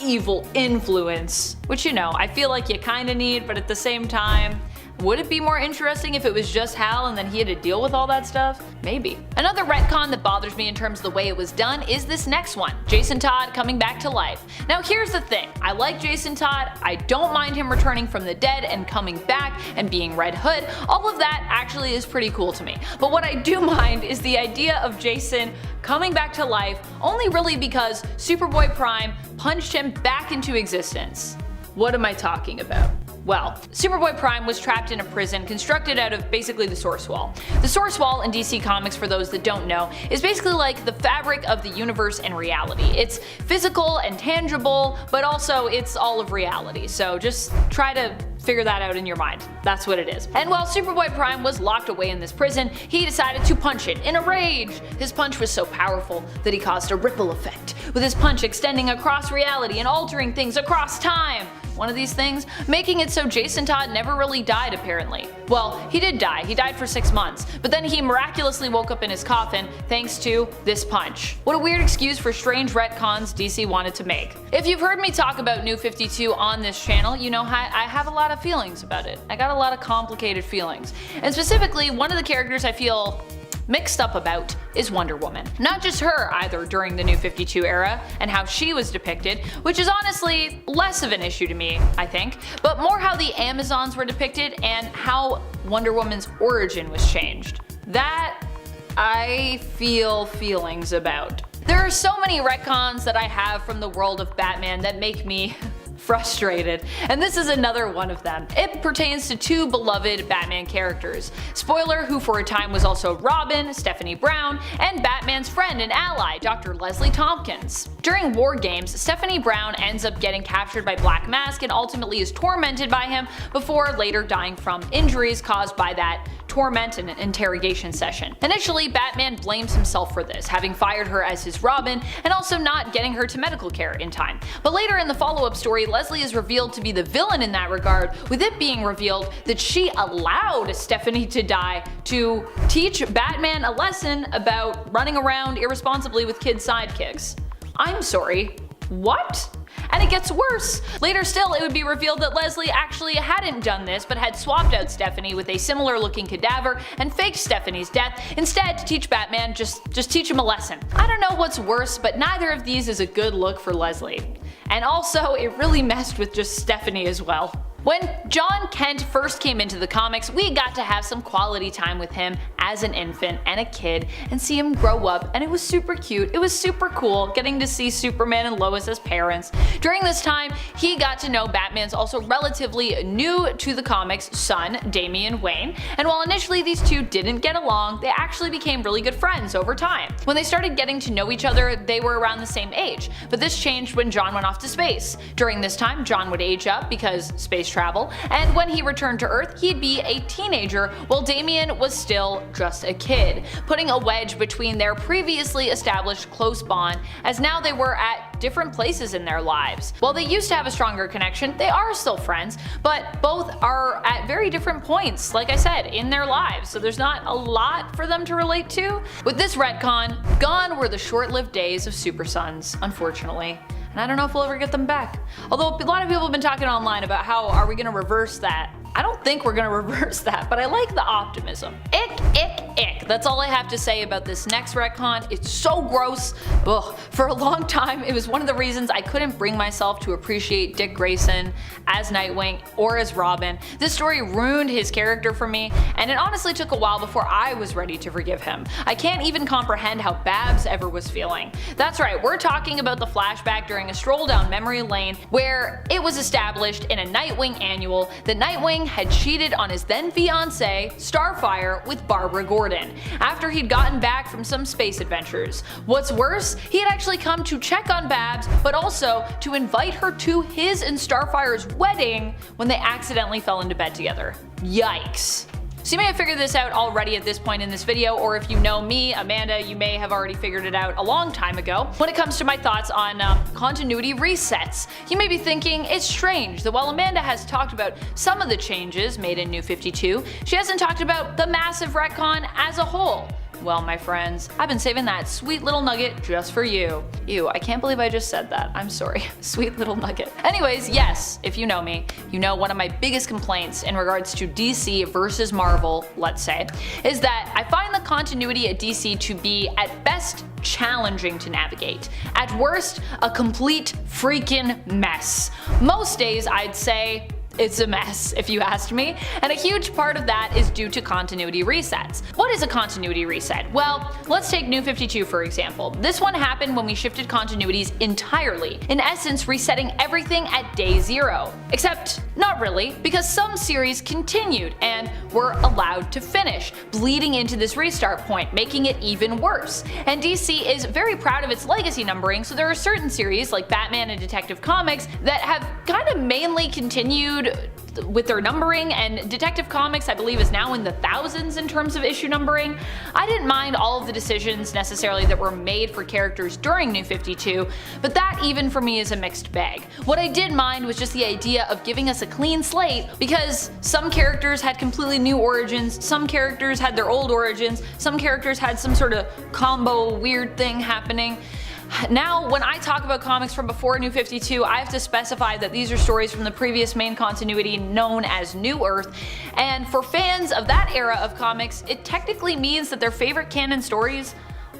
A: evil influence, which, you know, I feel like you kinda need, but at the same time, would it be more interesting if it was just Hal and then he had to deal with all that stuff? Maybe. Another retcon that bothers me in terms of the way it was done is this next one, Jason Todd coming back to life. Now here's the thing, I like Jason Todd, I don't mind him returning from the dead and coming back and being Red Hood, all of that actually is pretty cool to me. But what I do mind is the idea of Jason coming back to life only really because Superboy Prime punched him back into existence. What am I talking about? Well, Superboy Prime was trapped in a prison constructed out of basically the Source Wall. The Source Wall in DC Comics, for those that don't know, is basically like the fabric of the universe and reality. It's physical and tangible, but also it's all of reality, so just try to figure that out in your mind. That's what it is. And while Superboy Prime was locked away in this prison, he decided to punch it in a rage. His punch was so powerful that he caused a ripple effect, with his punch extending across reality and altering things across time. One of these things, making it so Jason Todd never really died apparently. Well, he did die, he died for 6 months, but then he miraculously woke up in his coffin thanks to this punch. What a weird excuse for strange retcons DC wanted to make. If you've heard me talk about New 52 on this channel, you know I have a lot of feelings about it. I got a lot of complicated feelings. And specifically, one of the characters I feel mixed up about is Wonder Woman. Not just her either during the New 52 era and how she was depicted, which is honestly less of an issue to me, I think, but more how the Amazons were depicted and how Wonder Woman's origin was changed. That I feel feelings about. There are so many retcons that I have from the world of Batman that make me frustrated, and this is another one of them. It pertains to two beloved Batman characters. Spoiler, who for a time was also Robin, Stephanie Brown, and Batman's friend and ally, Dr. Leslie Tompkins. During War Games, Stephanie Brown ends up getting captured by Black Mask and ultimately is tormented by him before later dying from injuries caused by that torment and interrogation session. Initially, Batman blames himself for this, having fired her as his Robin and also not getting her to medical care in time. But later in the follow-up story, Leslie is revealed to be the villain in that regard, with it being revealed that she allowed Stephanie to die to teach Batman a lesson about running around irresponsibly with kid sidekicks. I'm sorry, what? And it gets worse. Later still, it would be revealed that Leslie actually hadn't done this, but had swapped out Stephanie with a similar looking cadaver and faked Stephanie's death, instead to teach Batman just teach him a lesson. I don't know what's worse, but neither of these is a good look for Leslie. And also, it really messed with just Stephanie as well. When John Kent first came into the comics, we got to have some quality time with him as an infant and a kid and see him grow up, and it was super cute. It was super cool getting to see Superman and Lois as parents. During this time, he got to know Batman's also relatively new to the comics son, Damian Wayne, and while initially these two didn't get along, they actually became really good friends over time. When they started getting to know each other, they were around the same age, but this changed when John went off to space. During this time, John would age up because space travel, and when he returned to Earth, he'd be a teenager while Damian was still just a kid, putting a wedge between their previously established close bond, as now they were at different places in their lives. While they used to have a stronger connection, they are still friends, but both are at very different points, like I said, in their lives, so there's not a lot for them to relate to. With this retcon, gone were the short-lived days of Super Sons, unfortunately. And I don't know if we'll ever get them back. Although a lot of people have been talking online about how are we gonna reverse that. I don't think we're gonna reverse that, but I like the optimism. Ick, ick, ick. That's all I have to say about this next retcon. It's so gross. Ugh. For a long time, it was one of the reasons I couldn't bring myself to appreciate Dick Grayson as Nightwing or as Robin. This story ruined his character for me, and it honestly took a while before I was ready to forgive him. I can't even comprehend how Babs ever was feeling. That's right, we're talking about the flashback during a stroll down memory lane where it was established in a Nightwing annual that Nightwing had cheated on his then fiancée, Starfire, with Barbara Gordon, after he'd gotten back from some space adventures. What's worse, he had actually come to check on Babs, but also to invite her to his and Starfire's wedding when they accidentally fell into bed together. Yikes. So you may have figured this out already at this point in this video, or if you know me, Amanda, you may have already figured it out a long time ago. When it comes to my thoughts on continuity resets, you may be thinking it's strange that while Amanda has talked about some of the changes made in New 52, she hasn't talked about the massive retcon as a whole. Well, my friends, I've been saving that sweet little nugget just for you. Ew, I can't believe I just said that. I'm sorry. Sweet little nugget. Anyways, yes, if you know me, you know one of my biggest complaints in regards to DC versus Marvel, let's say, is that I find the continuity at DC to be, at best, challenging to navigate. At worst, a complete freaking mess. Most days, I'd say, it's a mess, if you asked me, and a huge part of that is due to continuity resets. What is a continuity reset? Well, let's take New 52 for example. This one happened when we shifted continuities entirely, in essence resetting everything at day 0. Except, not really, because some series continued and were allowed to finish, bleeding into this restart point, making it even worse. And DC is very proud of its legacy numbering, so there are certain series, like Batman and Detective Comics, that have kind of mainly continued with their numbering, and Detective Comics I believe is now in the thousands in terms of issue numbering. I didn't mind all of the decisions necessarily that were made for characters during New 52, but that even for me is a mixed bag. What I did mind was just the idea of giving us a clean slate, because some characters had completely new origins, some characters had their old origins, some characters had some sort of combo weird thing happening. Now, when I talk about comics from before New 52, I have to specify that these are stories from the previous main continuity known as New Earth, and for fans of that era of comics, it technically means that their favorite canon stories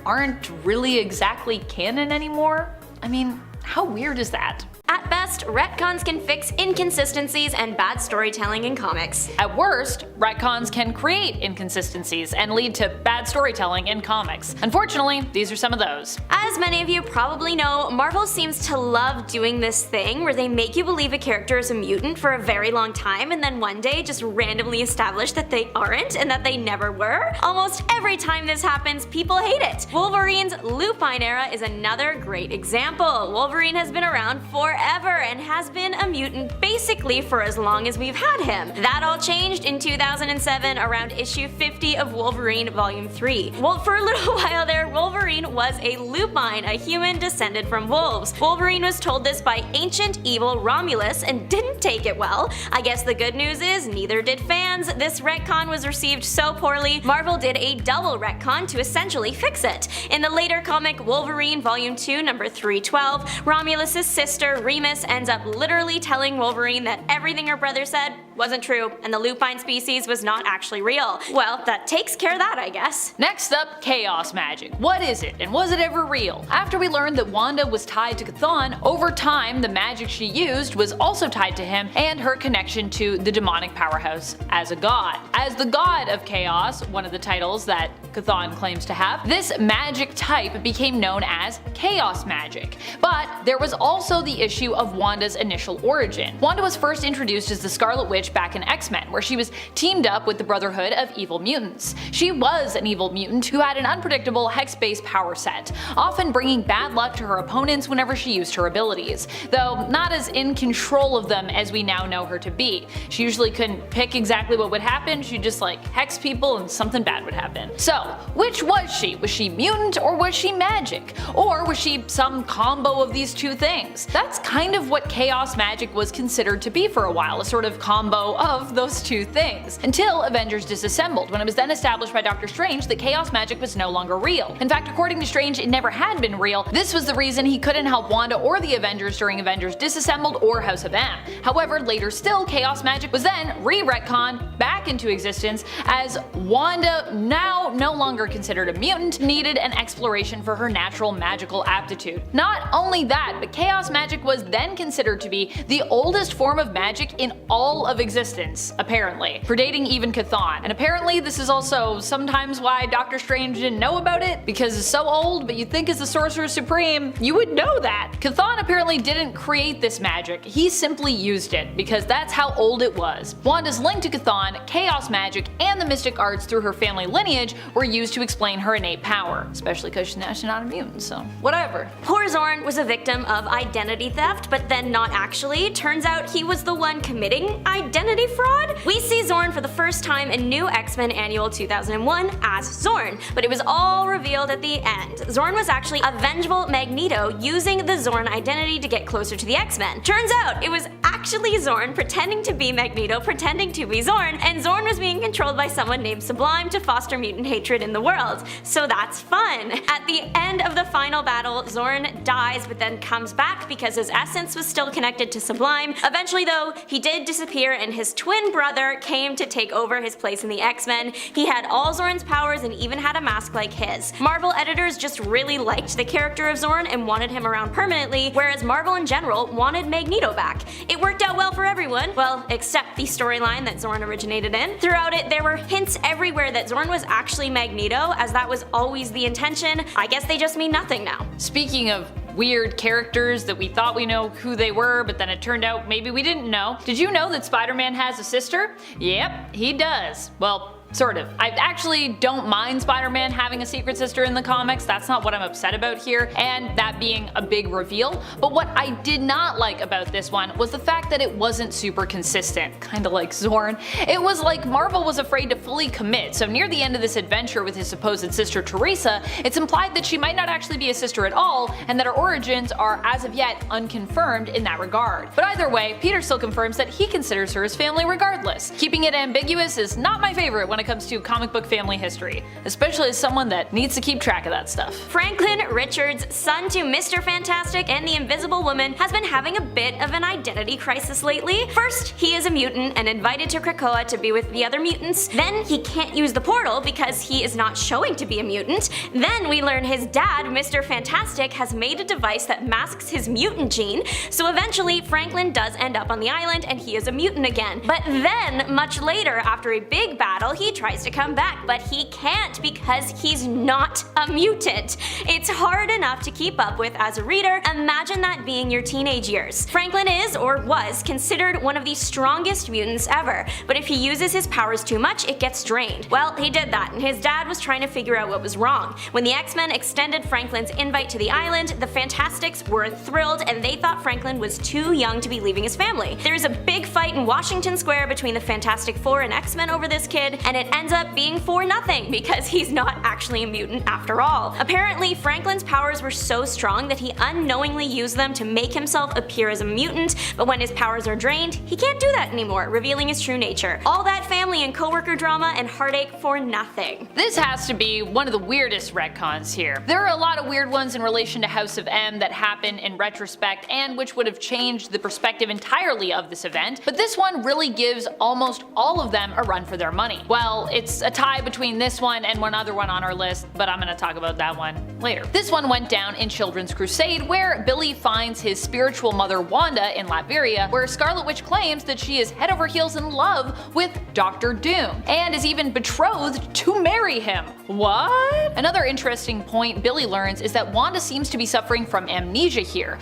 A: aren't really exactly canon anymore. I mean, how weird is that? At best,
E: best, retcons can fix inconsistencies and bad storytelling in comics.
A: At worst, retcons can create inconsistencies and lead to bad storytelling in comics. Unfortunately, these are some of those.
E: As many of you probably know, Marvel seems to love doing this thing where they make you believe a character is a mutant for a very long time and then one day just randomly establish that they aren't and that they never were. Almost every time this happens, people hate it. Wolverine's Lupine era is another great example. Wolverine has been around forever and has been a mutant basically for as long as we've had him. That all changed in 2007 around issue 50 of Wolverine Volume 3. Well, for a little while there, Wolverine was a lupine, a human descended from wolves. Wolverine was told this by ancient evil Romulus and didn't take it well. I guess the good news is neither did fans. This retcon was received so poorly, Marvel did a double retcon to essentially fix it. In the later comic Wolverine Volume 2 number 312, Romulus' sister Remus ends up literally telling Wolverine that everything her brother said wasn't true and the lupine species was not actually real. Well, that takes care of that, I guess.
A: Next up, chaos magic. What is it, and was it ever real? After we learned that Wanda was tied to Chthon, over time the magic she used was also tied to him and her connection to the demonic powerhouse as a god. As the god of chaos, one of the titles that Chthon claims to have, this magic type became known as chaos magic. But there was also the issue of Wanda's initial origin. Wanda was first introduced as the Scarlet Witch back in X-Men, where she was teamed up with the Brotherhood of Evil Mutants. She was an evil mutant who had an unpredictable hex-based power set, often bringing bad luck to her opponents whenever she used her abilities, though not as in control of them as we now know her to be. She usually couldn't pick exactly what would happen, she'd just like hex people and something bad would happen. So, which was she? Was she mutant or was she magic? Or was she some combo of these two things? That's kind of what chaos magic was considered to be for a while, a sort of combo of those two things, until Avengers Disassembled, when it was then established by Doctor Strange that chaos magic was no longer real. In fact, according to Strange, it never had been real. This was the reason he couldn't help Wanda or the Avengers during Avengers Disassembled or House of M. However, later still, chaos magic was then re-retconned back into existence as Wanda, now no longer considered a mutant, needed an exploration for her natural magical aptitude. Not only that, but chaos magic was then considered to be the oldest form of magic in all of existence, apparently, predating even Chthon. And apparently this is also sometimes why Doctor Strange didn't know about it, because it's so old, but you'd think as the Sorcerer Supreme, you would know that. Chthon apparently didn't create this magic, he simply used it, because that's how old it was. Wanda's link to Chthon, chaos magic, and the mystic arts through her family lineage were used to explain her innate power, especially because she's not a mutant, so whatever.
E: Poor Zorn was a victim of identity theft, but then not actually. Turns out he was the one committing identity fraud? We see Zorn for the first time in New X-Men Annual 2001 as Zorn, but it was all revealed at the end. Zorn was actually a vengeful Magneto using the Zorn identity to get closer to the X-Men. Turns out it was actually Zorn pretending to be Magneto, pretending to be Zorn, and Zorn was being controlled by someone named Sublime to foster mutant hatred in the world. So that's fun. At the end of the final battle, Zorn dies but then comes back because his essence was still connected to Sublime. Eventually though, he did disappear and his twin brother came to take over his place in the X-Men. He had all Zorn's powers and even had a mask like his. Marvel editors just really liked the character of Zorn and wanted him around permanently, whereas Marvel in general wanted Magneto back. It worked out well for everyone, well, except the storyline that Zorn originated in. Throughout it, there were hints everywhere that Zorn was actually Magneto, as that was always the intention. I guess they just mean nothing now.
A: Speaking of weird characters that we thought we know who they were, but then it turned out maybe we didn't know. Did you know that Spider-Man has a sister? Yep, he does. Well, sort of. I actually don't mind Spider-Man having a secret sister in the comics, that's not what I'm upset about here, and that being a big reveal. But what I did not like about this one was the fact that it wasn't super consistent, kinda like Zorn. It was like Marvel was afraid to fully commit, so near the end of this adventure with his supposed sister Teresa, it's implied that she might not actually be a sister at all, and that her origins are as of yet unconfirmed in that regard. But either way, Peter still confirms that he considers her his family regardless. Keeping it ambiguous is not my favorite when when it comes to comic book family history, especially as someone that needs to keep track of that stuff.
E: Franklin Richards, son to Mr. Fantastic and the Invisible Woman, has been having a bit of an identity crisis lately. First, he is a mutant and invited to Krakoa to be with the other mutants. Then he can't use the portal because he is not showing to be a mutant. Then we learn his dad, Mr. Fantastic, has made a device that masks his mutant gene, so eventually Franklin does end up on the island and he is a mutant again. But then, much later, after a big battle, he tries to come back, but he can't because he's not a mutant. It's hard enough to keep up with as a reader. Imagine that being your teenage years. Franklin is, or was, considered one of the strongest mutants ever, but if he uses his powers too much, it gets drained. Well, he did that, and his dad was trying to figure out what was wrong. When the X-Men extended Franklin's invite to the island, the Fantastics were thrilled, and they thought Franklin was too young to be leaving his family. There's a big fight in Washington Square between the Fantastic Four and X-Men over this kid, and it ends up being for nothing because he's not actually a mutant after all. Apparently, Franklin's powers were so strong that he unknowingly used them to make himself appear as a mutant, but when his powers are drained, he can't do that anymore, revealing his true nature. All that family and coworker drama and heartache for nothing.
A: This has to be one of the weirdest retcons here. There are a lot of weird ones in relation to House of M that happen in retrospect and which would have changed the perspective entirely of this event, but this one really gives almost all of them a run for their money. Well, it's a tie between this one and one other one on our list, but I'm gonna talk about that one later. This one went down in Children's Crusade, where Billy finds his spiritual mother Wanda in Latveria, where Scarlet Witch claims that she is head over heels in love with Dr. Doom, and is even betrothed to marry him. What? Another interesting point Billy learns is that Wanda seems to be suffering from amnesia here.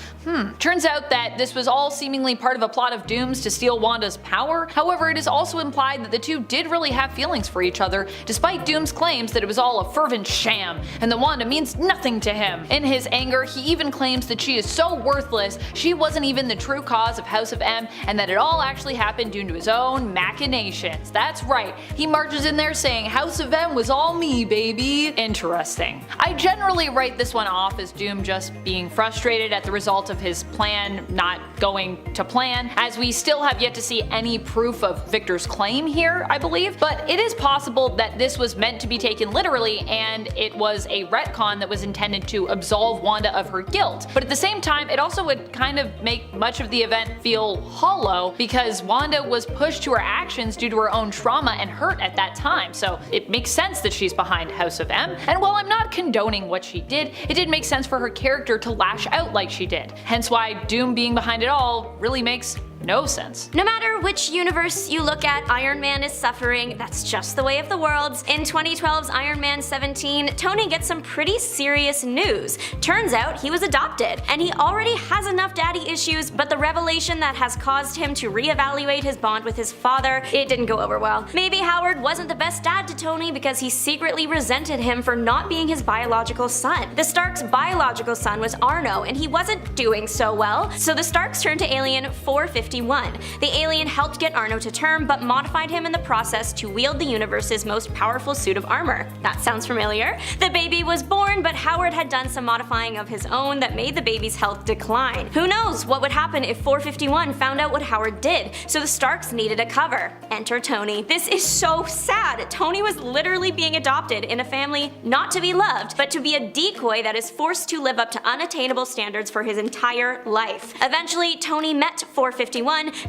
A: Turns out that this was all seemingly part of a plot of Doom's to steal Wanda's power. However, it is also implied that the two did really have feelings for each other, despite Doom's claims that it was all a fervent sham, and that Wanda means nothing to him. In his anger, he even claims that she is so worthless, she wasn't even the true cause of House of M, and that it all actually happened due to his own machinations. That's right, he marches in there saying House of M was all me, baby. Interesting. I generally write this one off as Doom just being frustrated at the result of his plan not going to plan, as we still have yet to see any proof of Victor's claim here, I believe, but it is possible that this was meant to be taken literally and it was a retcon that was intended to absolve Wanda of her guilt. But at the same time, it also would kind of make much of the event feel hollow because Wanda was pushed to her actions due to her own trauma and hurt at that time, so it makes sense that she's behind House of M. And while I'm not condoning what she did, it did make sense for her character to lash out like she did. Hence why Doom being behind it all really makes no sense.
E: No matter which universe you look at, Iron Man is suffering. That's just the way of the worlds. In 2012's Iron Man 17, Tony gets some pretty serious news. Turns out he was adopted, and he already has enough daddy issues, but the revelation that has caused him to reevaluate his bond with his father, it didn't go over well. Maybe Howard wasn't the best dad to Tony because he secretly resented him for not being his biological son. The Starks' biological son was Arno, and he wasn't doing so well, so the Starks turned to Alien 451. The alien helped get Arno to term, but modified him in the process to wield the universe's most powerful suit of armor. That sounds familiar? The baby was born, but Howard had done some modifying of his own that made the baby's health decline. Who knows what would happen if 451 found out what Howard did, so the Starks needed a cover. Enter Tony. This is so sad. Tony was literally being adopted in a family not to be loved, but to be a decoy that is forced to live up to unattainable standards for his entire life. Eventually, Tony met 451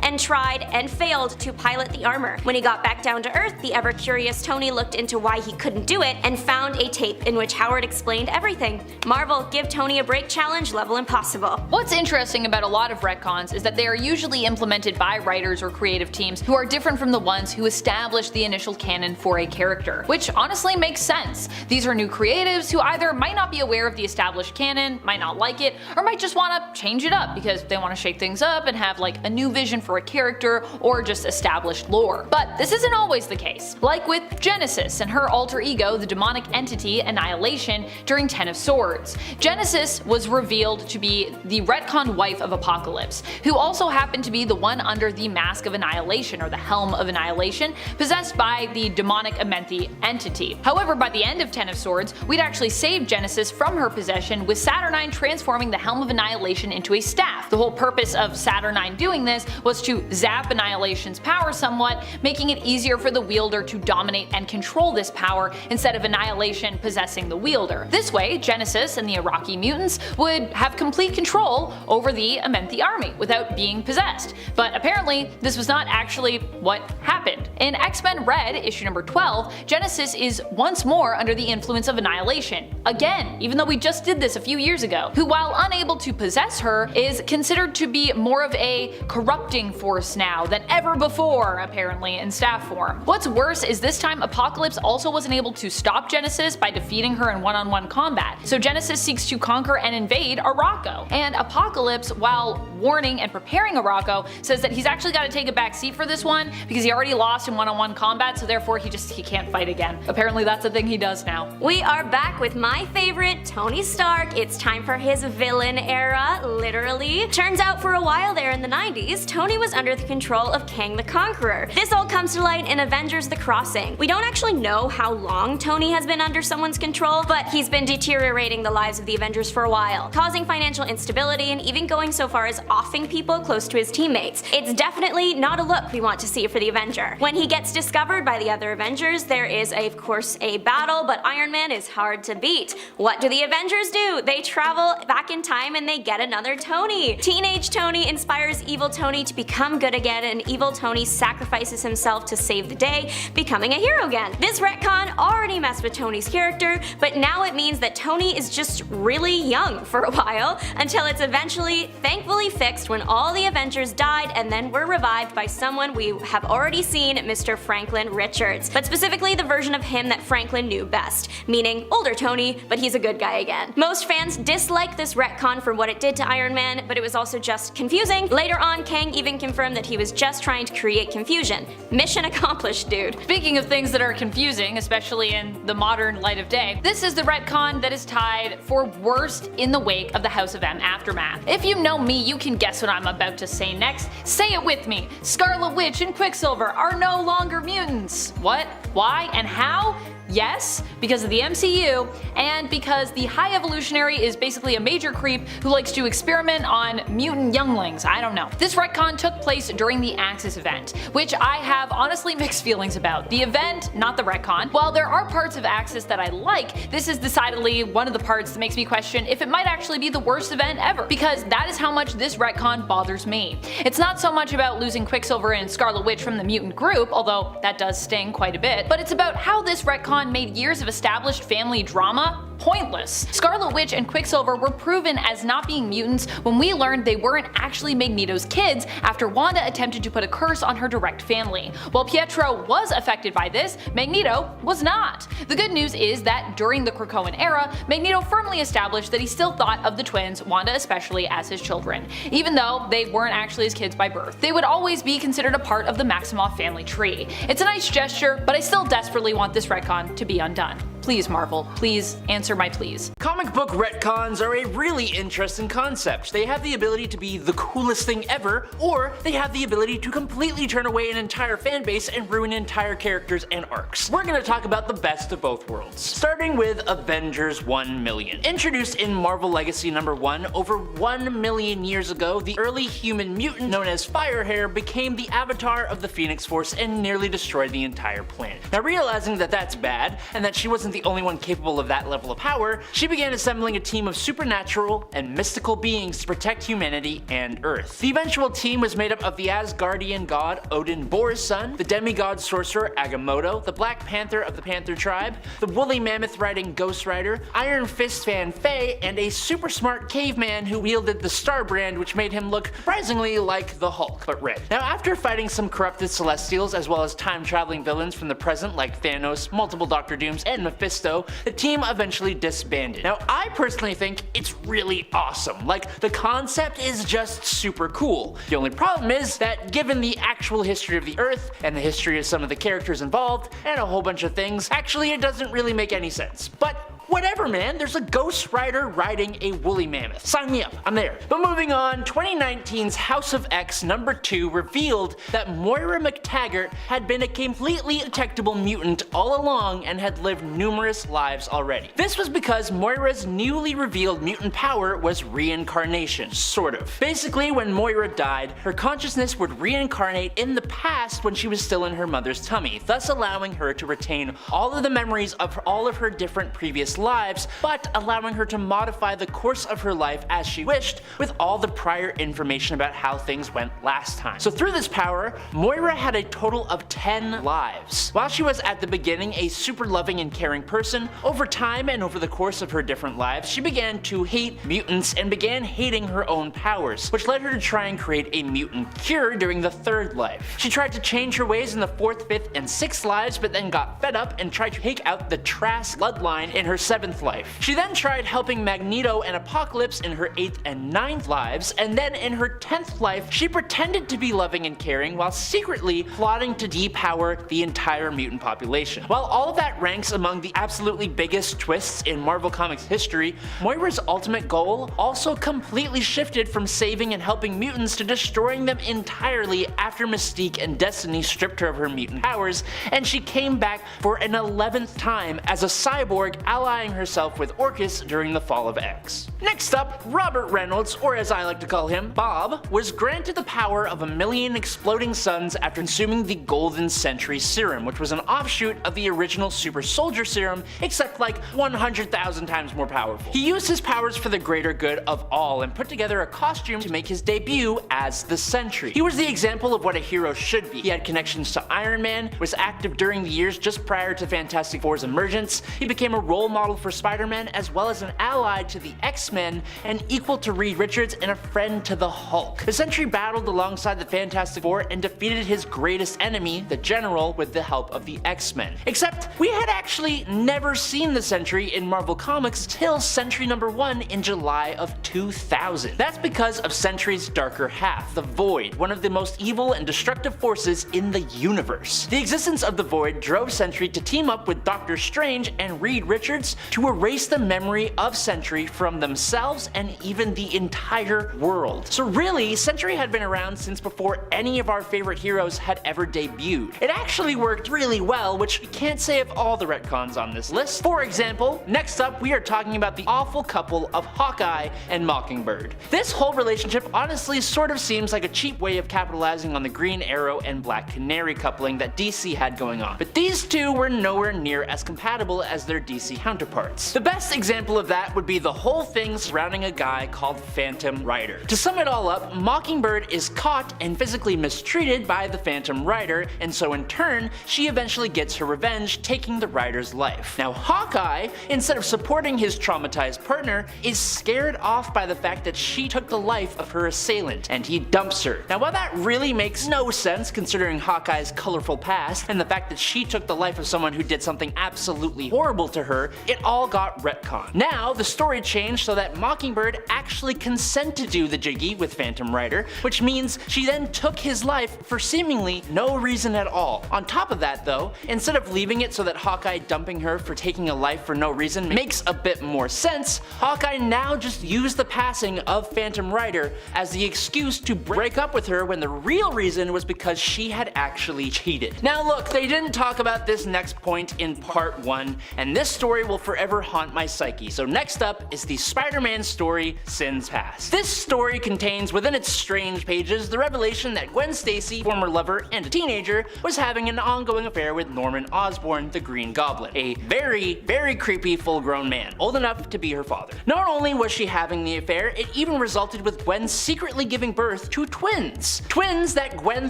E: and tried and failed to pilot the armor. When he got back down to Earth, the ever-curious Tony looked into why he couldn't do it and found a tape in which Howard explained everything. Marvel, give Tony a break challenge level impossible.
A: What's interesting about a lot of retcons is that they are usually implemented by writers or creative teams who are different from the ones who established the initial canon for a character, which honestly makes sense. These are new creatives who either might not be aware of the established canon, might not like it, or might just want to change it up because they want to shake things up and have like a new vision for a character or just established lore. But this isn't always the case, like with Genesis and her alter ego, the demonic entity Annihilation, during Ten of Swords. Genesis was revealed to be the retconned wife of Apocalypse, who also happened to be the one under the Mask of Annihilation or the Helm of Annihilation, possessed by the demonic Amenthi entity. However, by the end of Ten of Swords, we'd actually saved Genesis from her possession, with Saturnine transforming the Helm of Annihilation into a staff, The whole purpose of Saturnine doing this was to zap Annihilation's power somewhat, making it easier for the wielder to dominate and control this power instead of Annihilation possessing the wielder. This way, Genesis and the Iraqi mutants would have complete control over the Amenthi army without being possessed. But apparently, this was not actually what happened. In X-Men Red, issue number 12, Genesis is once more under the influence of Annihilation. Again, even though we just did this a few years ago, who while unable to possess her, is considered to be more of a corrupting force now than ever before, apparently, in staff form. What's worse is this time Apocalypse also wasn't able to stop Genesis by defeating her in one-on-one combat, so Genesis seeks to conquer and invade Arakko. And Apocalypse, while warning and preparing Arakko, says that he's actually got to take a back seat for this one because he already lost in one-on-one combat, so therefore he can't fight again. Apparently that's a thing he does now.
E: We are back with my favorite, Tony Stark. It's time for his villain era, literally. Turns out for a while there in the 90s, Tony was under the control of Kang the Conqueror. This all comes to light in Avengers The Crossing. We don't actually know how long Tony has been under someone's control, but he's been deteriorating the lives of the Avengers for a while, causing financial instability and even going so far as offing people close to his teammates. It's definitely not a look we want to see for the Avenger. When he gets discovered by the other Avengers, there is of course a battle, but Iron Man is hard to beat. What do the Avengers do? They travel back in time and they get another Tony. Teenage Tony inspires evil Tony to become good again, and evil Tony sacrifices himself to save the day, becoming a hero again. This retcon already messed with Tony's character, but now it means that Tony is just really young for a while, until it's eventually, thankfully, fixed when all the Avengers died and then were revived by someone we have already seen, Mr. Franklin Richards. But specifically the version of him that Franklin knew best, meaning older Tony, but he's a good guy again. Most fans dislike this retcon for what it did to Iron Man, but it was also just confusing. Later on, Kang even confirmed that he was just trying to create confusion. Mission accomplished, dude.
A: Speaking of things that are confusing, especially in the modern light of day, this is the retcon that is tied for worst in the wake of the House of M aftermath. If you know me, you can guess what I'm about to say next. Say it with me. Scarlet Witch and Quicksilver are no longer mutants. What? Why? And how? Yes, because of the MCU, and because the High Evolutionary is basically a major creep who likes to experiment on mutant younglings. I don't know. This retcon took place during the Axis event, which I have honestly mixed feelings about. The event, not the retcon. While there are parts of Axis that I like, this is decidedly one of the parts that makes me question if it might actually be the worst event ever, because that is how much this retcon bothers me. It's not so much about losing Quicksilver and Scarlet Witch from the mutant group, although that does sting quite a bit, but it's about how this retcon made years of established family drama pointless. Scarlet Witch and Quicksilver were proven as not being mutants when we learned they weren't actually Magneto's kids after Wanda attempted to put a curse on her direct family. While Pietro was affected by this, Magneto was not. The good news is that during the Krakoan era, Magneto firmly established that he still thought of the twins, Wanda especially, as his children. Even though they weren't actually his kids by birth, they would always be considered a part of the Maximoff family tree. It's a nice gesture, but I still desperately want this retcon to be undone. Please, Marvel, please answer my pleas.
D: Comic book retcons are a really interesting concept. They have the ability to be the coolest thing ever, or they have the ability to completely turn away an entire fanbase and ruin entire characters and arcs. We're gonna talk about the best of both worlds. Starting with Avengers 1 Million. Introduced in Marvel Legacy number 1 over 1 million years ago, the early human mutant known as Firehair became the avatar of the Phoenix Force and nearly destroyed the entire planet. Now, realizing that that's bad, and that she wasn't the only one capable of that level of power, she began assembling a team of supernatural and mystical beings to protect humanity and Earth. The eventual team was made up of the Asgardian god Odin Bor's son, the demigod sorcerer Agamotto, the Black Panther of the Panther tribe, the woolly mammoth riding Ghost Rider, Iron Fist fan Faye, and a super smart caveman who wielded the Star Brand, which made him look surprisingly like the Hulk, but red. Now, after fighting some corrupted Celestials as well as time-traveling villains from the present like Thanos, multiple Doctor Dooms, and Mephisto, the team eventually disbanded. Now, I personally think it's really awesome. Like, the concept is just super cool. The only problem is that given the actual history of the Earth, and the history of some of the characters involved, and a whole bunch of things, actually it doesn't really make any sense. But whatever man, there's a Ghost Rider riding a woolly mammoth. Sign me up, I'm there. But moving on, 2019's House of X #2 revealed that Moira McTaggart had been a completely detectable mutant all along and had lived numerous lives already. This was because Moira's newly revealed mutant power was reincarnation, sort of. Basically, when Moira died, her consciousness would reincarnate in the past when she was still in her mother's tummy, thus allowing her to retain all of the memories of all of her different previous lives, but allowing her to modify the course of her life as she wished with all the prior information about how things went last time. So through this power, Moira had a total of 10 lives. While she was at the beginning a super loving and caring person, over time and over the course of her different lives, she began to hate mutants and began hating her own powers, which led her to try and create a mutant cure during the 3rd life. She tried to change her ways in the 4th, 5th, and 6th lives, but then got fed up and tried to take out the Trask bloodline in her 7th life. She then tried helping Magneto and Apocalypse in her 8th and 9th lives, and then in her 10th life, she pretended to be loving and caring while secretly plotting to depower the entire mutant population. While all of that ranks among the absolutely biggest twists in Marvel Comics history, Moira's ultimate goal also completely shifted from saving and helping mutants to destroying them entirely after Mystique and Destiny stripped her of her mutant powers, and she came back for an 11th time as a cyborg, allying herself with Orchis during the fall of X. Next up, Robert Reynolds, or as I like to call him, Bob, was granted the power of 1,000,000 exploding suns after consuming the Golden Sentry Serum, which was an offshoot of the original Super Soldier Serum, except like 100,000 times more powerful. He used his powers for the greater good of all and put together a costume to make his debut as the Sentry. He was the example of what a hero should be. He had connections to Iron Man, was active during the years just prior to Fantastic Four's emergence. He became a role model for Spider-Man as well as an ally to the X-Men and equal to Reed Richards and a friend to the Hulk. The Sentry battled alongside the Fantastic Four and defeated his greatest enemy, the General, with the help of the X-Men. Except we had actually never seen the Sentry in Marvel Comics till Sentry #1 in July of 2000. That's because of Sentry's darker half, the Void, one of the most evil and destructive forces in the universe. The existence of the Void drove Sentry to team up with Doctor Strange and Reed Richards to erase the memory of Sentry from themselves and even the entire world. So really, Sentry had been around since before any of our favorite heroes had ever debuted. It actually worked really well, which we can't say of all the retcons on this list. For example, next up we are talking about the awful couple of Hawkeye and Mockingbird. This whole relationship honestly sort of seems like a cheap way of capitalizing on the Green Arrow and Black Canary coupling that DC had going on, but these two were nowhere near as compatible as their DC counterparts. The best example of that would be the whole thing surrounding a guy called Phantom Rider. To sum it all up, Mockingbird is caught and physically mistreated by the Phantom Rider, and so in turn, she eventually gets her revenge, taking the Rider's life. Now Hawkeye, instead of supporting his traumatized partner, is scared off by the fact that she took the life of her assailant, and he dumps her. Now while that really makes no sense considering Hawkeye's colorful past and the fact that she took the life of someone who did something absolutely horrible to her, it all got retconned. Now the story changed so that Mockingbird actually consented to do the jiggy with Phantom Rider, which means she then took his life for seemingly no reason at all. On top of that though, instead of leaving it so that Hawkeye dumping her for taking a life for no reason makes a bit more sense, Hawkeye now just used the passing of Phantom Rider as the excuse to break up with her when the real reason was because she had actually cheated. Now look, they didn't talk about this next point in part 1, and this story will forever haunt my psyche, so next up is the Spider-Man story, Sins Past. This story contains within its strange pages the revelation that Gwen Stacy, former lover and a teenager, was having an ongoing affair with Norman Osborn, the Green Goblin, a very, very creepy full-grown man, old enough to be her father. Not only was she having the affair, it even resulted with Gwen secretly giving birth to twins. Twins that Gwen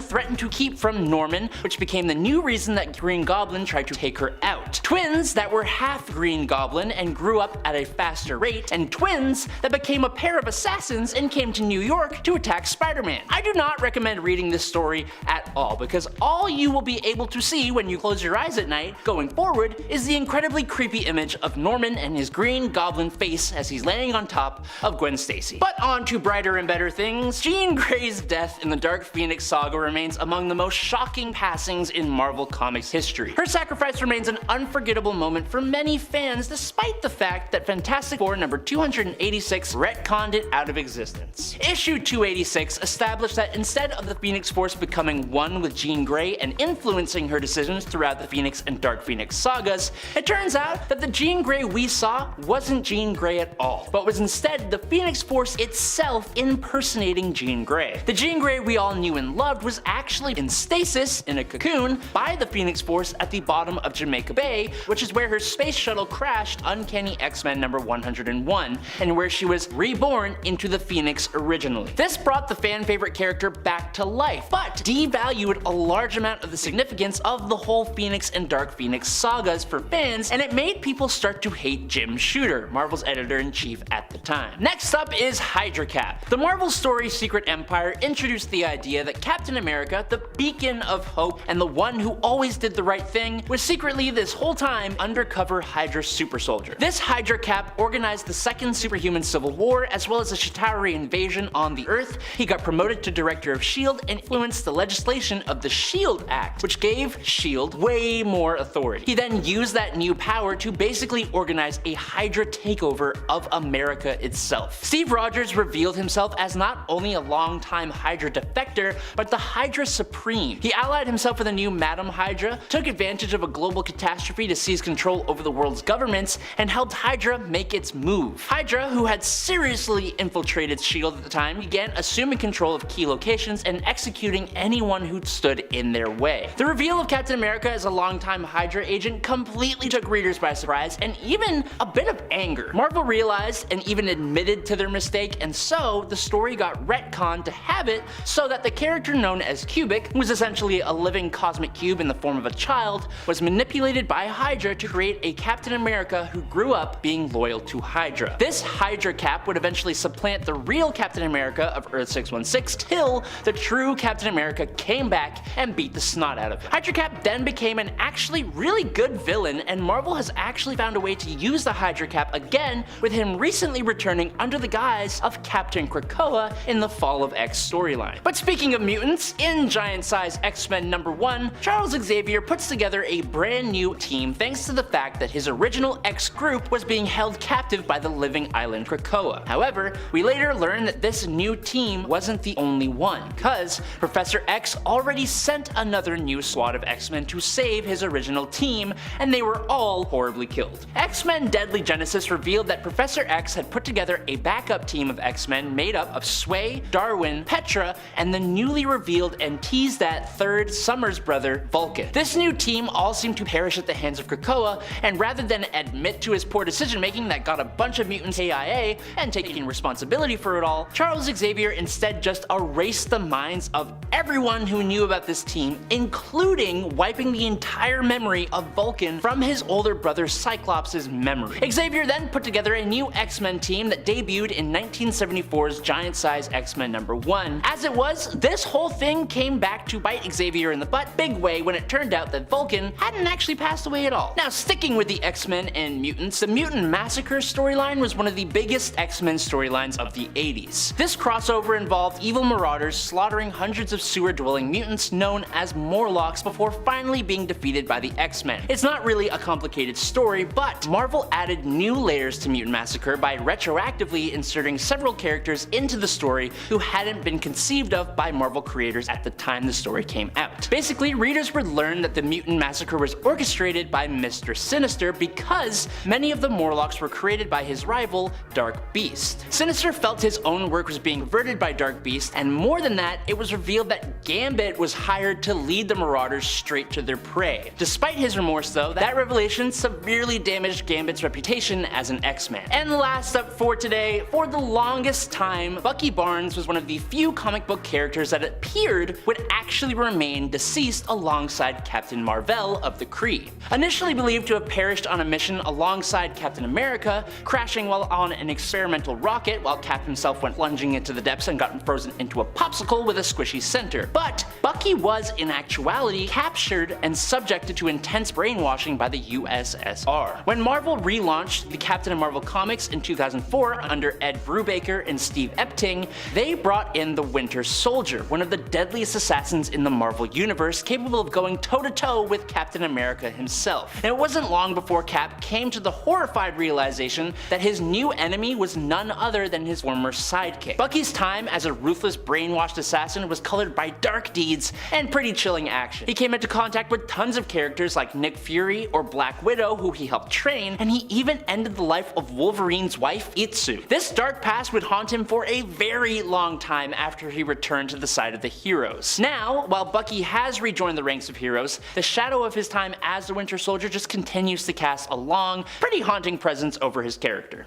D: threatened to keep from Norman, which became the new reason that Green Goblin tried to take her out. Twins that were half Green Goblin and grew up at a faster rate, and twins that became a pair of assassins and came to New York to attack Spider-Man. I do not recommend reading this story at all, because all you will be able to see when you close your eyes at night going forward is the incredibly creepy image of Norman and his Green Goblin face as he's laying on top of Gwen Stacy. But on to brighter and better things. Jean Grey's death in the Dark Phoenix saga remains among the most shocking passings in Marvel Comics history. Her sacrifice remains an unforgettable moment for many fans fans despite the fact that Fantastic Four number 286 retconned it out of existence. Issue 286 established that instead of the Phoenix Force becoming one with Jean Grey and influencing her decisions throughout the Phoenix and Dark Phoenix sagas, it turns out that the Jean Grey we saw wasn't Jean Grey at all, but was instead the Phoenix Force itself impersonating Jean Grey. The Jean Grey we all knew and loved was actually in stasis, in a cocoon, by the Phoenix Force at the bottom of Jamaica Bay, which is where her space shuttle crashed Uncanny X-Men number 101, and where she was reborn into the Phoenix originally. This brought the fan favorite character back to life, but devalued a large amount of the significance of the whole Phoenix and Dark Phoenix sagas for fans, and it made people start to hate Jim Shooter, Marvel's editor-in-chief at the time. Next up is Hydra Cap. The Marvel story Secret Empire introduced the idea that Captain America, the beacon of hope and the one who always did the right thing, was secretly this whole time undercover Hydra super soldier. This Hydra Cap organized the second superhuman civil war as well as a Chitauri invasion on the Earth. He got promoted to director of S.H.I.E.L.D. and influenced the legislation of the S.H.I.E.L.D. Act, which gave S.H.I.E.L.D. way more authority. He then used that new power to basically organize a Hydra takeover of America itself. Steve Rogers revealed himself as not only a longtime Hydra defector, but the Hydra Supreme. He allied himself with a new Madam Hydra, took advantage of a global catastrophe to seize control over the world's governments, and helped Hydra make its move. Hydra, who had seriously infiltrated S.H.I.E.L.D. at the time, began assuming control of key locations and executing anyone who stood in their way. The reveal of Captain America as a longtime Hydra agent completely took readers by surprise and even a bit of anger. Marvel realized and even admitted to their mistake, and so the story got retconned to have it so that the character known as Cubic, who was essentially a living cosmic cube in the form of a child, was manipulated by Hydra to create a Captain America who grew up being loyal to Hydra. This Hydra Cap would eventually supplant the real Captain America of Earth 616 till the true Captain America came back and beat the snot out of him. Hydra Cap then became an actually really good villain, and Marvel has actually found a way to use the Hydra Cap again, with him recently returning under the guise of Captain Krakoa in the Fall of X storyline. But speaking of mutants, in Giant Size X-Men number 1, Charles Xavier puts together a brand new team thanks to the fact that his original X group was being held captive by the living island Krakoa. However, we later learn that this new team wasn't the only one, because Professor X already sent another new squad of X-Men to save his original team, and they were all horribly killed. X-Men Deadly Genesis revealed that Professor X had put together a backup team of X-Men made up of Sway, Darwin, Petra, and the newly revealed and teased at third Summers brother, Vulcan. This new team all seemed to perish at the hands of Krakoa, and rather than admit to his poor decision making that got a bunch of mutants AIA and taking responsibility for it all, Charles Xavier instead just erased the minds of everyone who knew about this team, including wiping the entire memory of Vulcan from his older brother Cyclops' memory. Xavier then put together a new X-Men team that debuted in 1974's Giant Size X-Men number 1. As it was, this whole thing came back to bite Xavier in the butt big way when it turned out that Vulcan hadn't actually passed away at all. Now, sticking with the X-Men and mutants, the Mutant Massacre storyline was one of the biggest X-Men storylines of the 80s. This crossover involved evil marauders slaughtering hundreds of sewer-dwelling mutants known as Morlocks before finally being defeated by the X-Men. It's not really a complicated story, but Marvel added new layers to Mutant Massacre by retroactively inserting several characters into the story who hadn't been conceived of by Marvel creators at the time the story came out. Basically, readers would learn that the Mutant Massacre was orchestrated by Mr. Sinister because many of the Morlocks were created by his rival, Dark Beast. Sinister felt his own work was being perverted by Dark Beast, and more than that, it was revealed that Gambit was hired to lead the Marauders straight to their prey. Despite his remorse though, that revelation severely damaged Gambit's reputation as an X-Man. And last up for today, for the longest time, Bucky Barnes was one of the few comic book characters that appeared would actually remain deceased alongside Captain Marvel of the Kree. Initially believed to have perished on a mission alongside Captain America, crashing while on an experimental rocket while Cap himself went plunging into the depths and got frozen into a popsicle with a squishy center. But Bucky was in actuality captured and subjected to intense brainwashing by the USSR. When Marvel relaunched the Captain Marvel comics in 2004 under Ed Brubaker and Steve Epting, they brought in the Winter Soldier, one of the deadliest assassins in the Marvel universe, capable of going toe-to-toe with Captain America himself. And it wasn't long before Cap Cap came to the horrified realization that his new enemy was none other than his former sidekick. Bucky's time as a ruthless brainwashed assassin was colored by dark deeds and pretty chilling action. He came into contact with tons of characters like Nick Fury or Black Widow, who he helped train, and he even ended the life of Wolverine's wife, Itsu. This dark past would haunt him for a very long time after he returned to the side of the heroes. Now, while Bucky has rejoined the ranks of heroes, the shadow of his time as the Winter Soldier just continues to cast a long, pretty haunting presence over his character.